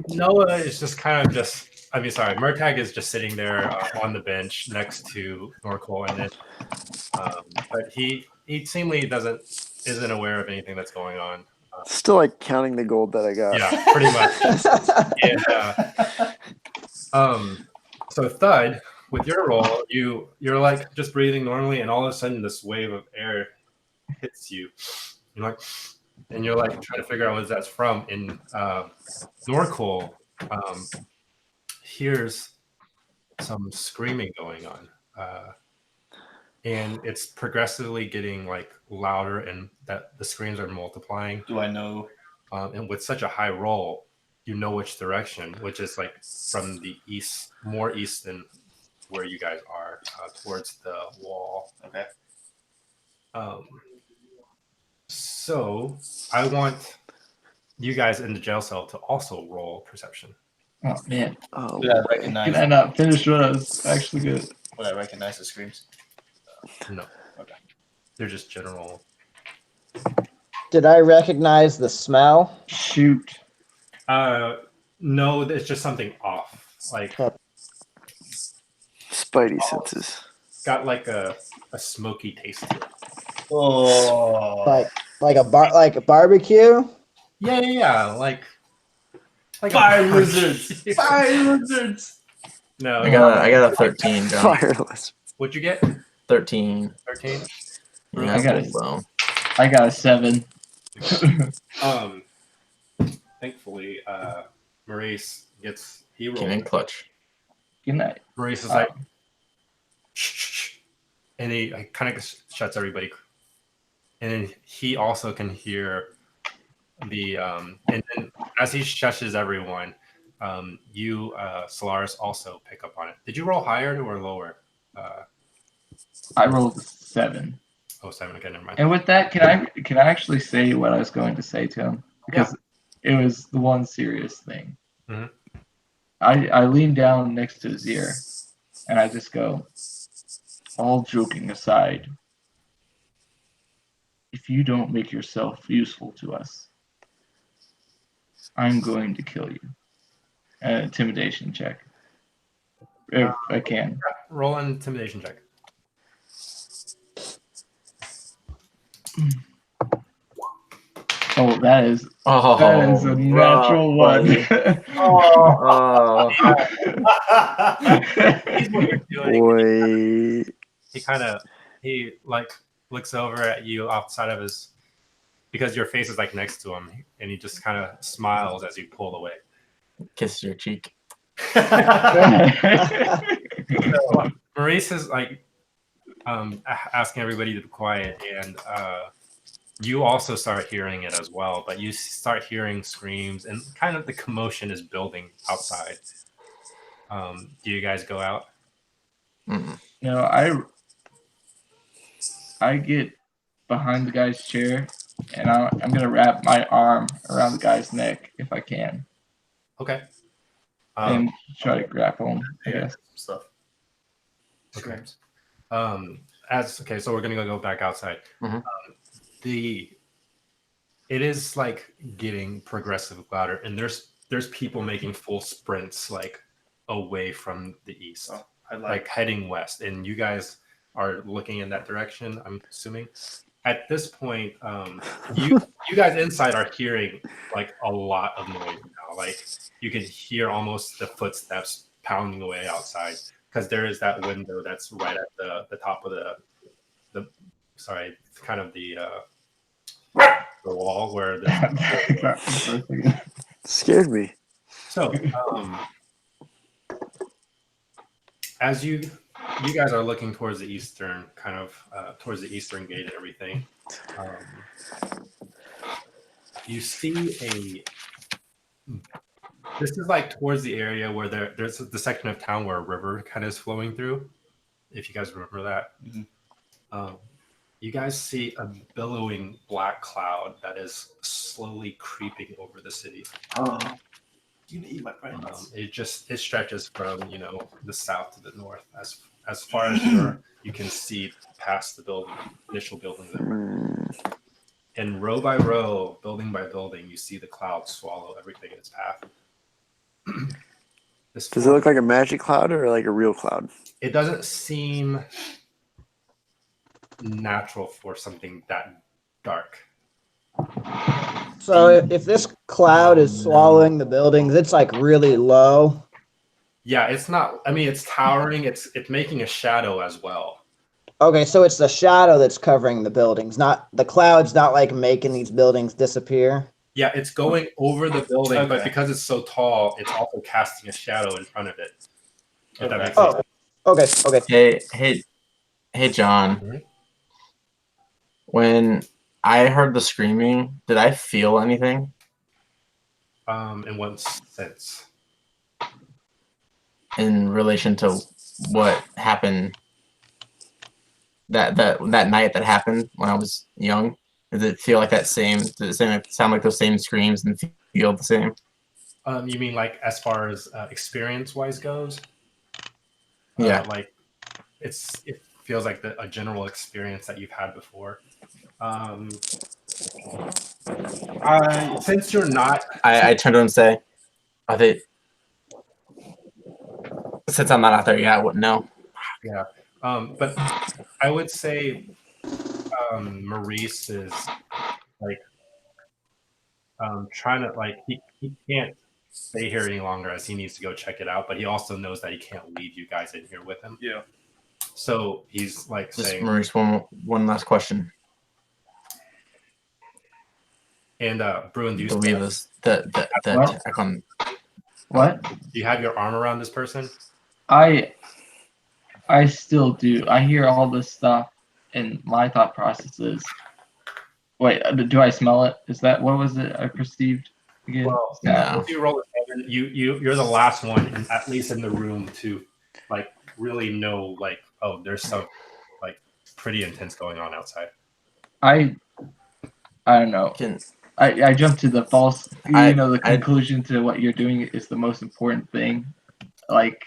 Noah is just Murtag is just sitting there on the bench next to Norcol, and then, but he seemingly isn't aware of anything that's going on. Still like counting the gold that I got. Yeah, pretty much. And so Thud, with your roll, you're like just breathing normally, and all of a sudden this wave of air hits you. You're like trying to figure out what that's from. And Norcol hears some screaming going on, and it's progressively getting like louder, and that the screams are multiplying. Do I know? And with such a high roll, you know which direction, which is like from the east, more east than where you guys are, towards the wall. Okay. So I want you guys in the jail cell to also roll perception. Oh man! Oh, Did I boy. recognize? Can I not finish what I was actually good? Would I recognize the screams? No. Okay. They're just general. Did I recognize the smell? Shoot! No, it's just something off. Like Spidey senses. got like a smoky taste to it. Oh. Like a barbecue? Yeah. Like Fire a lizards! Fire lizards! No, I got a 13. John. Fireless. What'd you get? 13. 13. Yeah, I got it. well. I got a 7. Thankfully, Maurice he Came in rolled. clutch. Good night. Maurice is like, shh, and he kind of shuts everybody, and then he also can hear the and then as he shushes everyone, you Solaris also pick up on it. Did you roll higher or lower? I rolled a 7. 7. Okay, never mind. And with that, can I actually say what I was going to say to him? Because it was the one serious thing. Mhm. I lean down next to his ear, and I just go, all joking aside, if you don't make yourself useful to us, I'm going to kill you. An intimidation check. If I can. Roll an intimidation check. Oh, that is a natural one. Oh, He's what you're doing. Boy. He like looks over at you outside of his, because your face is like next to him, and he just kind of smiles as you pull away. kiss your cheek. So, Maurice is like asking everybody to be quiet, and you also start hearing it as well, but you start hearing screams, and kind of the commotion is building outside. Do you guys go out? No, I get behind the guy's chair, and I'm gonna wrap my arm around the guy's neck if I can, Okay. and try to grapple him. I guess. Stuff. Okay. So we're gonna go back outside. Mhm. It is like getting progressively louder, and there's people making full sprints like away from the east, like heading west, and you guys are looking in that direction, I'm assuming. At this point, you guys inside are hearing like a lot of noise now. Like you can hear almost the footsteps pounding away outside, because there is that window that's right at the top of the kind of the wall where the Scared me. so as you guys are looking towards the eastern towards the eastern gate and everything, you see this is like towards the area where there's the section of town where a river kind of is flowing through, if you guys remember that. You guys see a billowing black cloud that is slowly creeping over the city. You eat my friends. It stretches from the south to the north as far as you can see past the initial building. And row by row, building by building, you see the clouds swallow everything in its path. Does it look like a magic cloud or like a real cloud? It doesn't seem natural for something that dark. So if this cloud is swallowing the buildings, it's like really low. Yeah, it's not. I mean, it's towering. It's making a shadow as well. Okay, so it's the shadow that's covering the buildings, not the cloud's not like making these buildings disappear. Yeah, it's going over the building, but because it's so tall, it's also casting a shadow in front of it. If that makes sense. Okay. Hey, John. Mm-hmm. When I heard the screaming, did I feel anything? In what sense? In relation to what happened that night that happened when I was young? Does it feel like that same? Does it sound like those same screams and feel the same? You mean like as far as experience-wise goes? Yeah. Like it feels like a general experience that you've had before. Since you're not, I turned to him and say, "Are they?" Since I'm not out there yet, I wouldn't know. Yeah. But I would say Maurice is like trying to he can't stay here any longer as he needs to go check it out, but he also knows that he can't leave you guys in here with him. Yeah. So he's like Just saying, Maurice, one last question. And Bruin, do you believe us the attack on? What? Do you have your arm around this person? I still do. I hear all this stuff, and my thought process is, wait, do I smell it? Is that what was it I perceived again? Well, No. if you roll a 7, you're the last one, at least in the room, to like really know there's some like pretty intense going on outside. I don't know. I jump to the false, the conclusion to what you're doing is the most important thing. Like,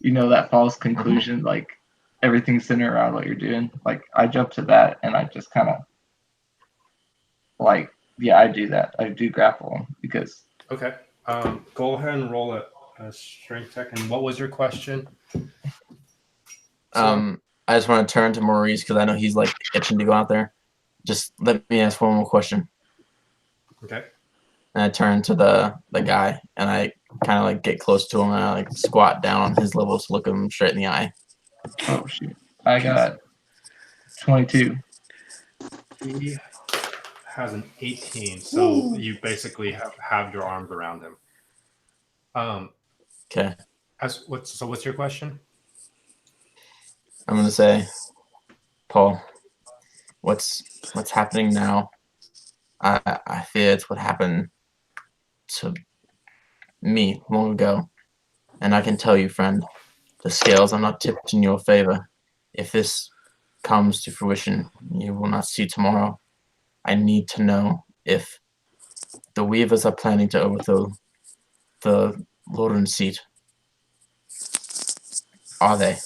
that false conclusion, like everything's centered around what you're doing. Like, I jump to that and I just kind of I do that. I do grapple them because. Okay. Go ahead and roll a strength check. And what was your question? I just want to turn to Maurice because I know he's like itching to go out there. just let me ask one more question. Okay. And I turn to the guy, and I kind of like get close to him, and I like squat down on his level to look him straight in the eye. Oh shoot! I got 22. He has an 18, so you basically have your arms around him. Okay. What's your question? I'm gonna say, Paul, what's happening now? I fear it's what happened to me long ago, and I can tell you, friend, the scales are not tipped in your favor. If this comes to fruition, you will not see tomorrow. I need to know if the Weavers are planning to overthrow the Lorden seat. Are they?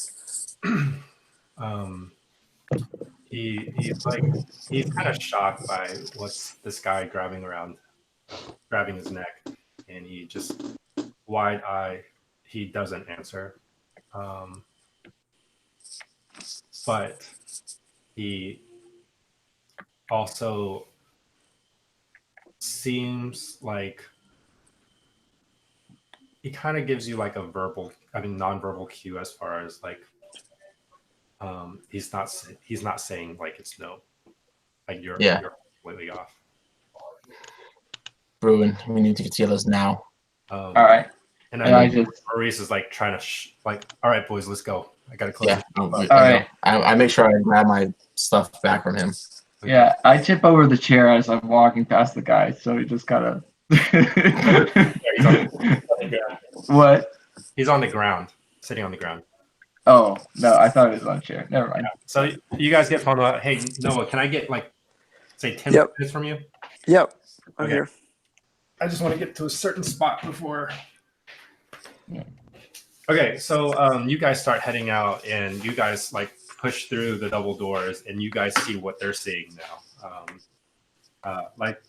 He's kind of shocked by what's this guy grabbing his neck, and he just wide eye. He doesn't answer, but he also seems like he kind of gives you like a nonverbal cue as far as like he's not saying like it's no, like you're completely off. Bruin, we need to get together now. All right. And I just Maurice is like trying to all right, boys, let's go. I gotta close. Yeah. All right. I make sure I grab my stuff back from him. Okay. Yeah, I tip over the chair as I'm walking past the guy, so he just gotta. What? He's on the ground, sitting on the ground. Oh no, I thought it was on a chair. Never mind. Yeah. So you guys get phone out. Hey Noah, can I get like say 10 Yep. minutes from you? Yep. I'm Okay. here. I just want to get to a certain spot before. Okay, so you guys start heading out, and you guys like push through the double doors, and you guys see what they're seeing now. Like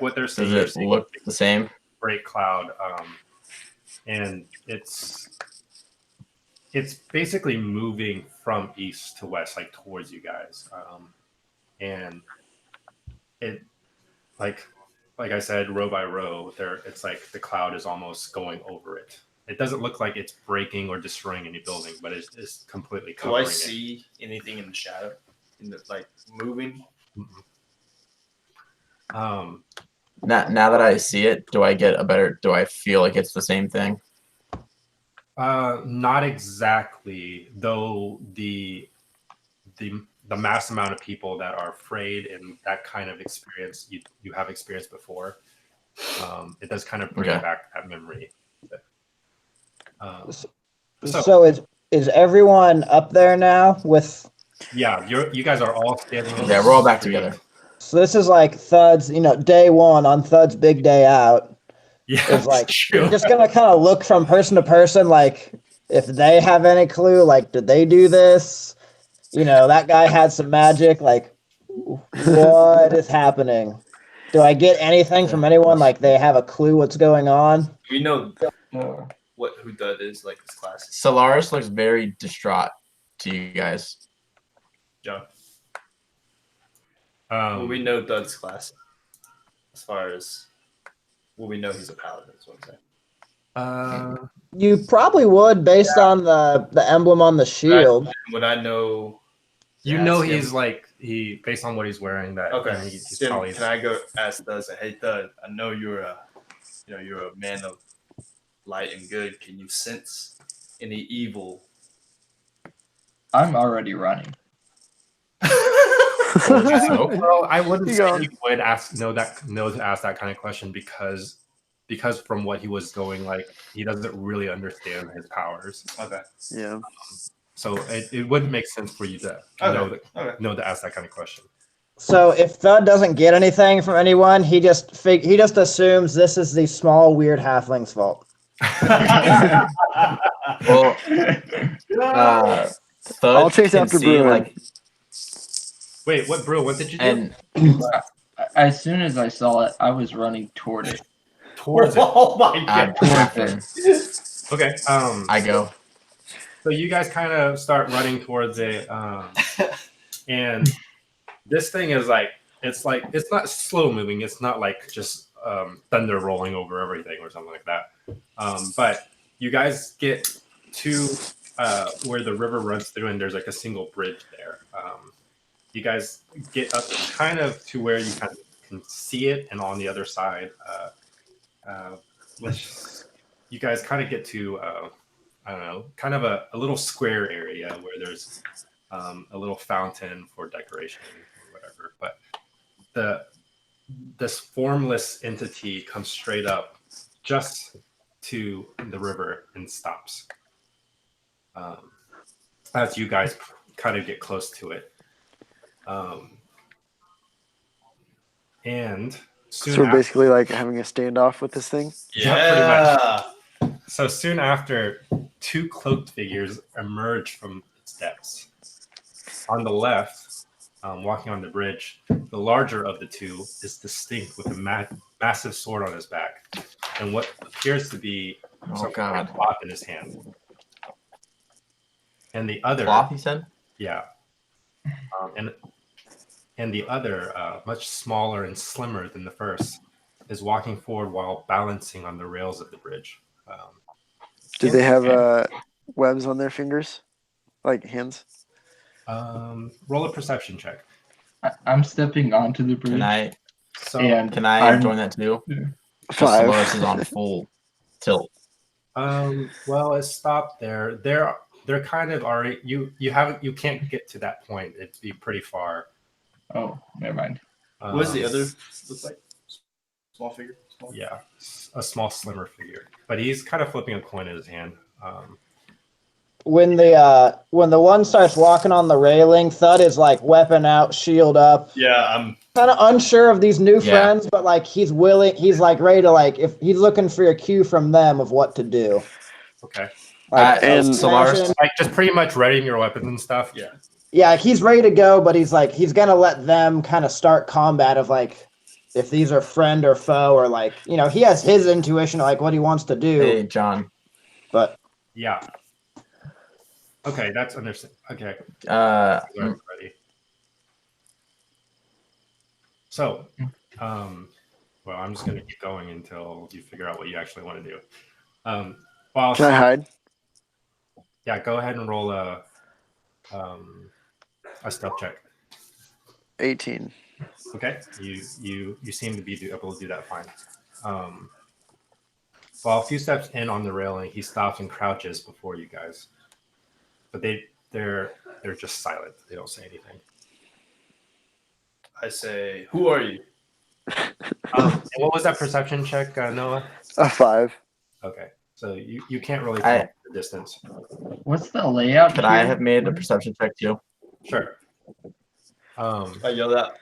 what they're seeing. Does it look the same? Great cloud, and it's basically moving from east to west, like towards you guys, and it like I said, row by row, it's like the cloud is almost going over it. It doesn't look like it's breaking or destroying any building, but it's completely covering it. Do I see anything in the shadow, in the like moving? Mm-mm. Now that I see it, do I feel like it's the same thing? Not exactly, though. The mass amount of people that are afraid and that kind of experience you have experienced before, it does kind of bring back that memory. So is everyone up there now with? Yeah, you guys are all standing. Yeah, we're all back together. So this is like Thud's, day one on Thud's big day out. Yeah, It's like true. you're just gonna kind of look from person to person, like if they have any clue, like did they do this? That guy had some magic. Like, what is happening? Do I get anything from anyone? Like they have a clue what's going on? Do we know No. who that is, like this class? Solaris looks very distraught to you guys. Joe. Will we know Dud's class? As far as will we know he's a paladin? Is what I'm saying. You probably would, based on the emblem on the shield. Would I know? He's like based on what he's wearing. That Okay. he's Then probably. can I go ask Dud? Say, hey Dud, I know you're a man of light and good. Can you sense any evil? I'm already running. Well, I wouldn't You say go. you would know to ask that kind of question because from what he was going, like he doesn't really understand his powers. Okay. Yeah. So it wouldn't make sense for you to know to ask that kind of question. So if Thud doesn't get anything from anyone, he just assumes this is the small weird halfling's fault. Well, Thud I'll chase can after see, Bruin. Wait, what, bro? What did you do? and As soon as I saw it, I was running toward it. Towards it. Oh my god. Okay. I go. So you guys kind of start running towards it, and this thing is like it's like it's not slow moving. It's not like just thunder rolling over everything or something like that. But you guys get to where the river runs through, and there's like a single bridge there. You guys get up kind of to where you kind of can see it, and on the other side, you guys kind of get to I don't know, kind of a little square area where there's a little fountain for decoration or whatever. But this formless entity comes straight up just to the river and stops as you guys kind of get close to it. And soon So we're after, basically like having a standoff with this thing. Yeah, pretty much. So soon after, two cloaked figures emerge from its depths. On the left, walking on the bridge, the larger of the two is distinct with a massive sword on his back and what appears to be some kind of cloth in his hand. And the other Cloth, you said? Yeah. And the other, much smaller and slimmer than the first, is walking forward while balancing on the rails of the bridge. Do they have webs on their fingers, like hands? Roll a perception check. I'm stepping onto the bridge. Can I join that too? Five. Solaris is on full tilt. Well, it stopped there. They're kind of already. You can't get to that point. It'd be pretty far. Oh, never mind. What does the other look like? Small figure? Yeah, a small, slimmer figure. But he's kind of flipping a coin in his hand. When the one starts walking on the railing, Thud is like weapon out, shield up. Yeah, I'm kind of unsure of these new friends, but like he's like ready to like if he's looking for a cue from them of what to do. Okay. Like, and Solaris, like just pretty much readying your weapons and stuff. Yeah. Yeah, he's ready to go, but he's gonna let them kind of start combat of like if these are friend or foe or like he has his intuition of like what he wants to do. Hey, John. But yeah. Okay, that's understood. Okay. Ready. So, well, I'm just gonna keep going until you figure out what you actually want to do. Can I hide? Yeah, go ahead and roll a stealth check. 18. Okay, you seem to be able to do that fine. Well, a few steps in on the railing, he stops and crouches before you guys. But they're just silent. They don't say anything. I say, who are you? And what was that perception check, Noah? A 5. Okay, so you can't really tell the distance. What's the layout? Could I have made a perception check too? Sure. I yelled out,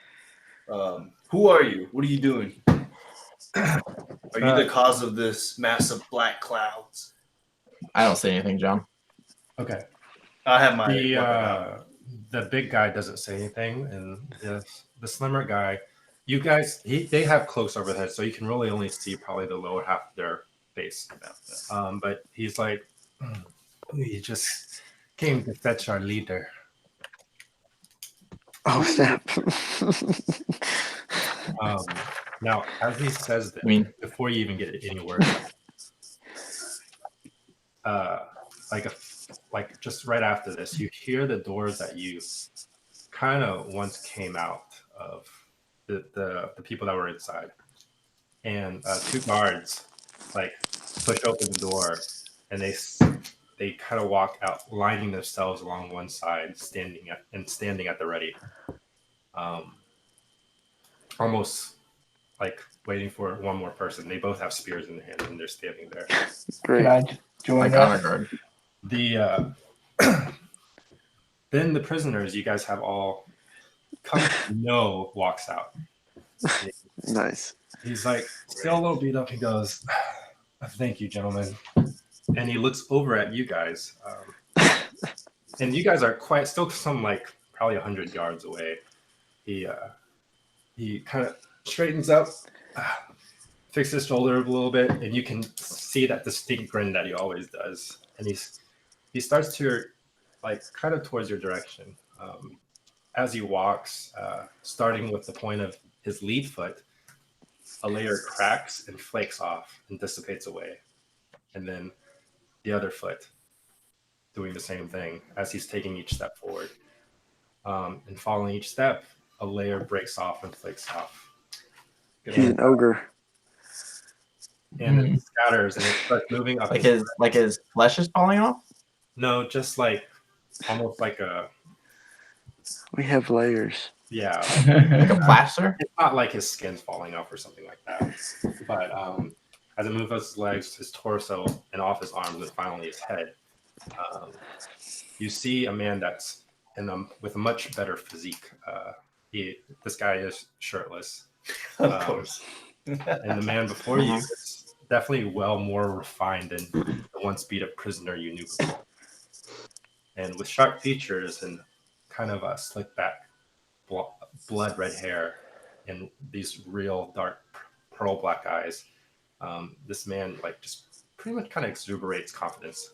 who are you? What are you doing? Are you the cause of this massive black clouds? I don't say anything, John. Okay. I have my the big guy doesn't say anything, and the slimmer guy, you guys, they have cloaks over their heads, so you can really only see probably the lower half of their face. But he's like, we just came to fetch our leader. Oh, snap. Now, as he says this, before you even get any words, like just right after this, you hear the doors that you kind of once came out of, the people that were inside, and two guards like push open the door, and they kind of walk out, lining themselves along one side, standing at the ready, almost like waiting for one more person. They both have spears in their hands, and they're standing there. Great. Can I just join that? Then the prisoners you guys have all come to know walks out. Nice. He's like still a little beat up. He goes, "Thank you, gentlemen," and he looks over at you guys, and you guys are still some like probably 100 yards away. He kind of straightens up, fixes his shoulder a little bit, and you can see that distinct grin that he always does. And he starts to like kind of towards your direction. as he walks, starting with the point of his lead foot, a layer cracks and flakes off and dissipates away. And then the other foot doing the same thing as he's taking each step forward. And following each step, a layer breaks off and flakes off. He's an ogre. And it scatters and it starts moving up. Like his flesh is falling off? No, just like almost like a We have layers. yeah. Like a plaster? It's not like his skin's falling off or something like that. But as it moves up his legs, his torso, and off his arms, and finally his head, you see a man that's with a much better physique. This guy is shirtless. Of course. And the man before you is definitely well more refined than the once beat up prisoner you knew before. And with sharp features and kind of a slick back, blood red hair, and these real dark pearl black eyes, this man like just pretty much kind of exuberates confidence.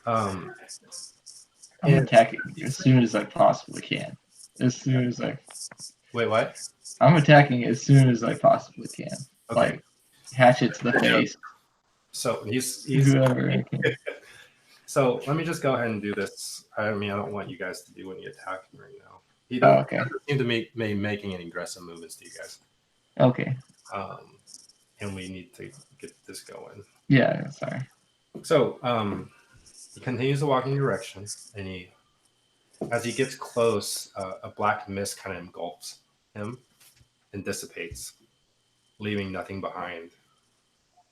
I'm attacking as soon as I possibly can. As soon as I. Wait, what? I'm attacking as soon as I possibly can. Okay. Like hatchet to the face. So he's Whoever I can. So let me just go ahead and do this. I mean, I don't want you guys to do any attacking right now. He Oh, doesn't okay. seem to be making any aggressive movements to you guys. Okay. And we need to get this going. Yeah. Sorry. So he continues to walk in your direction, and as he gets close, a black mist kind of engulfs him and dissipates, leaving nothing behind.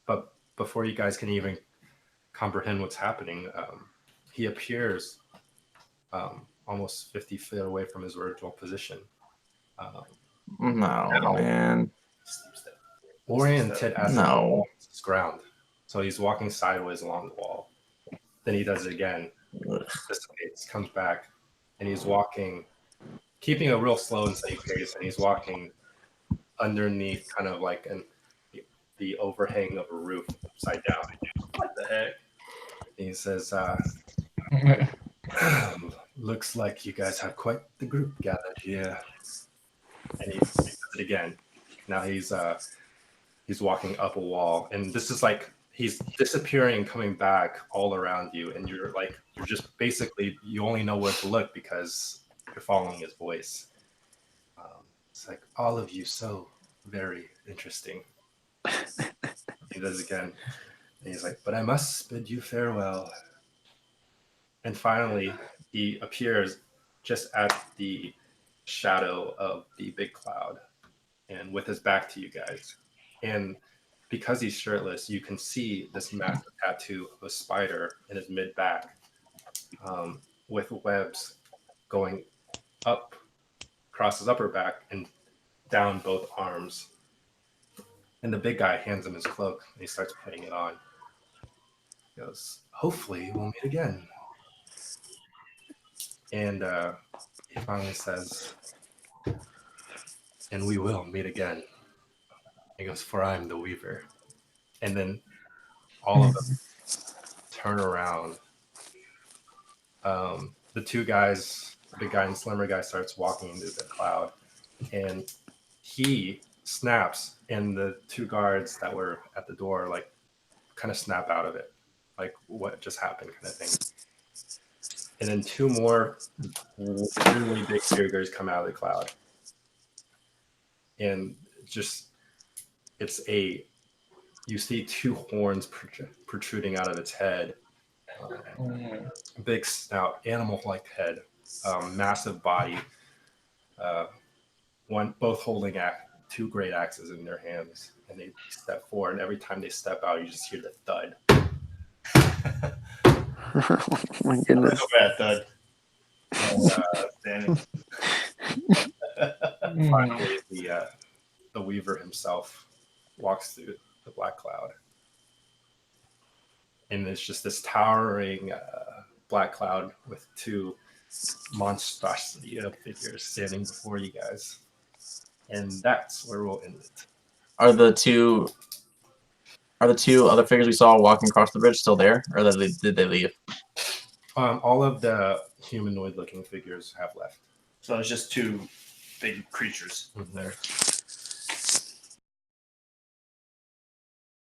But before you guys can even comprehend what's happening, he appears almost 50 feet away from his original position. No, man. Oriented as No. his ground. So he's walking sideways along the wall. Then he does it again, dissipates, comes back, and he's walking, keeping a real slow and steady pace, and he's walking underneath kind of like the overhang of a roof upside down. What the heck? And he says, looks like you guys have quite the group gathered here. And he does it again. Now he's walking up a wall, and this is like he's disappearing and coming back all around you, and you're just basically, you only know where to look because you're following his voice. It's like, all of you so very interesting. He does it again, and he's like, but I must bid you farewell. And finally he appears just at the shadow of the big cloud and with his back to you guys. And because he's shirtless, you can see this massive tattoo of a spider in his mid-back, with webs going up across his upper back and down both arms. And the big guy hands him his cloak, and he starts putting it on. He goes, hopefully we'll meet again. And he finally says, and we will meet again. He goes, for I'm the Weaver. And then all of them turn around. The two guys, the big guy and slimmer guy, starts walking into the cloud. And he snaps, and the two guards that were at the door, like, kind of snap out of it. Like, what just happened kind of thing. And then two more really big figures come out of the cloud. And just, you see two horns protruding out of its head. Big snout, animal-like head, massive body. Both holding two great axes in their hands. And they step forward, and every time they step out, you just hear the thud. Oh my goodness. So bad, thud. Standing. Finally, the Weaver himself walks through the black cloud. And it's just this towering black cloud with two monstrosity of figures standing before you guys. And that's where we'll end it. Are the two other figures we saw walking across the bridge still there, or did they leave? All of the humanoid-looking figures have left. So it's just two big creatures there.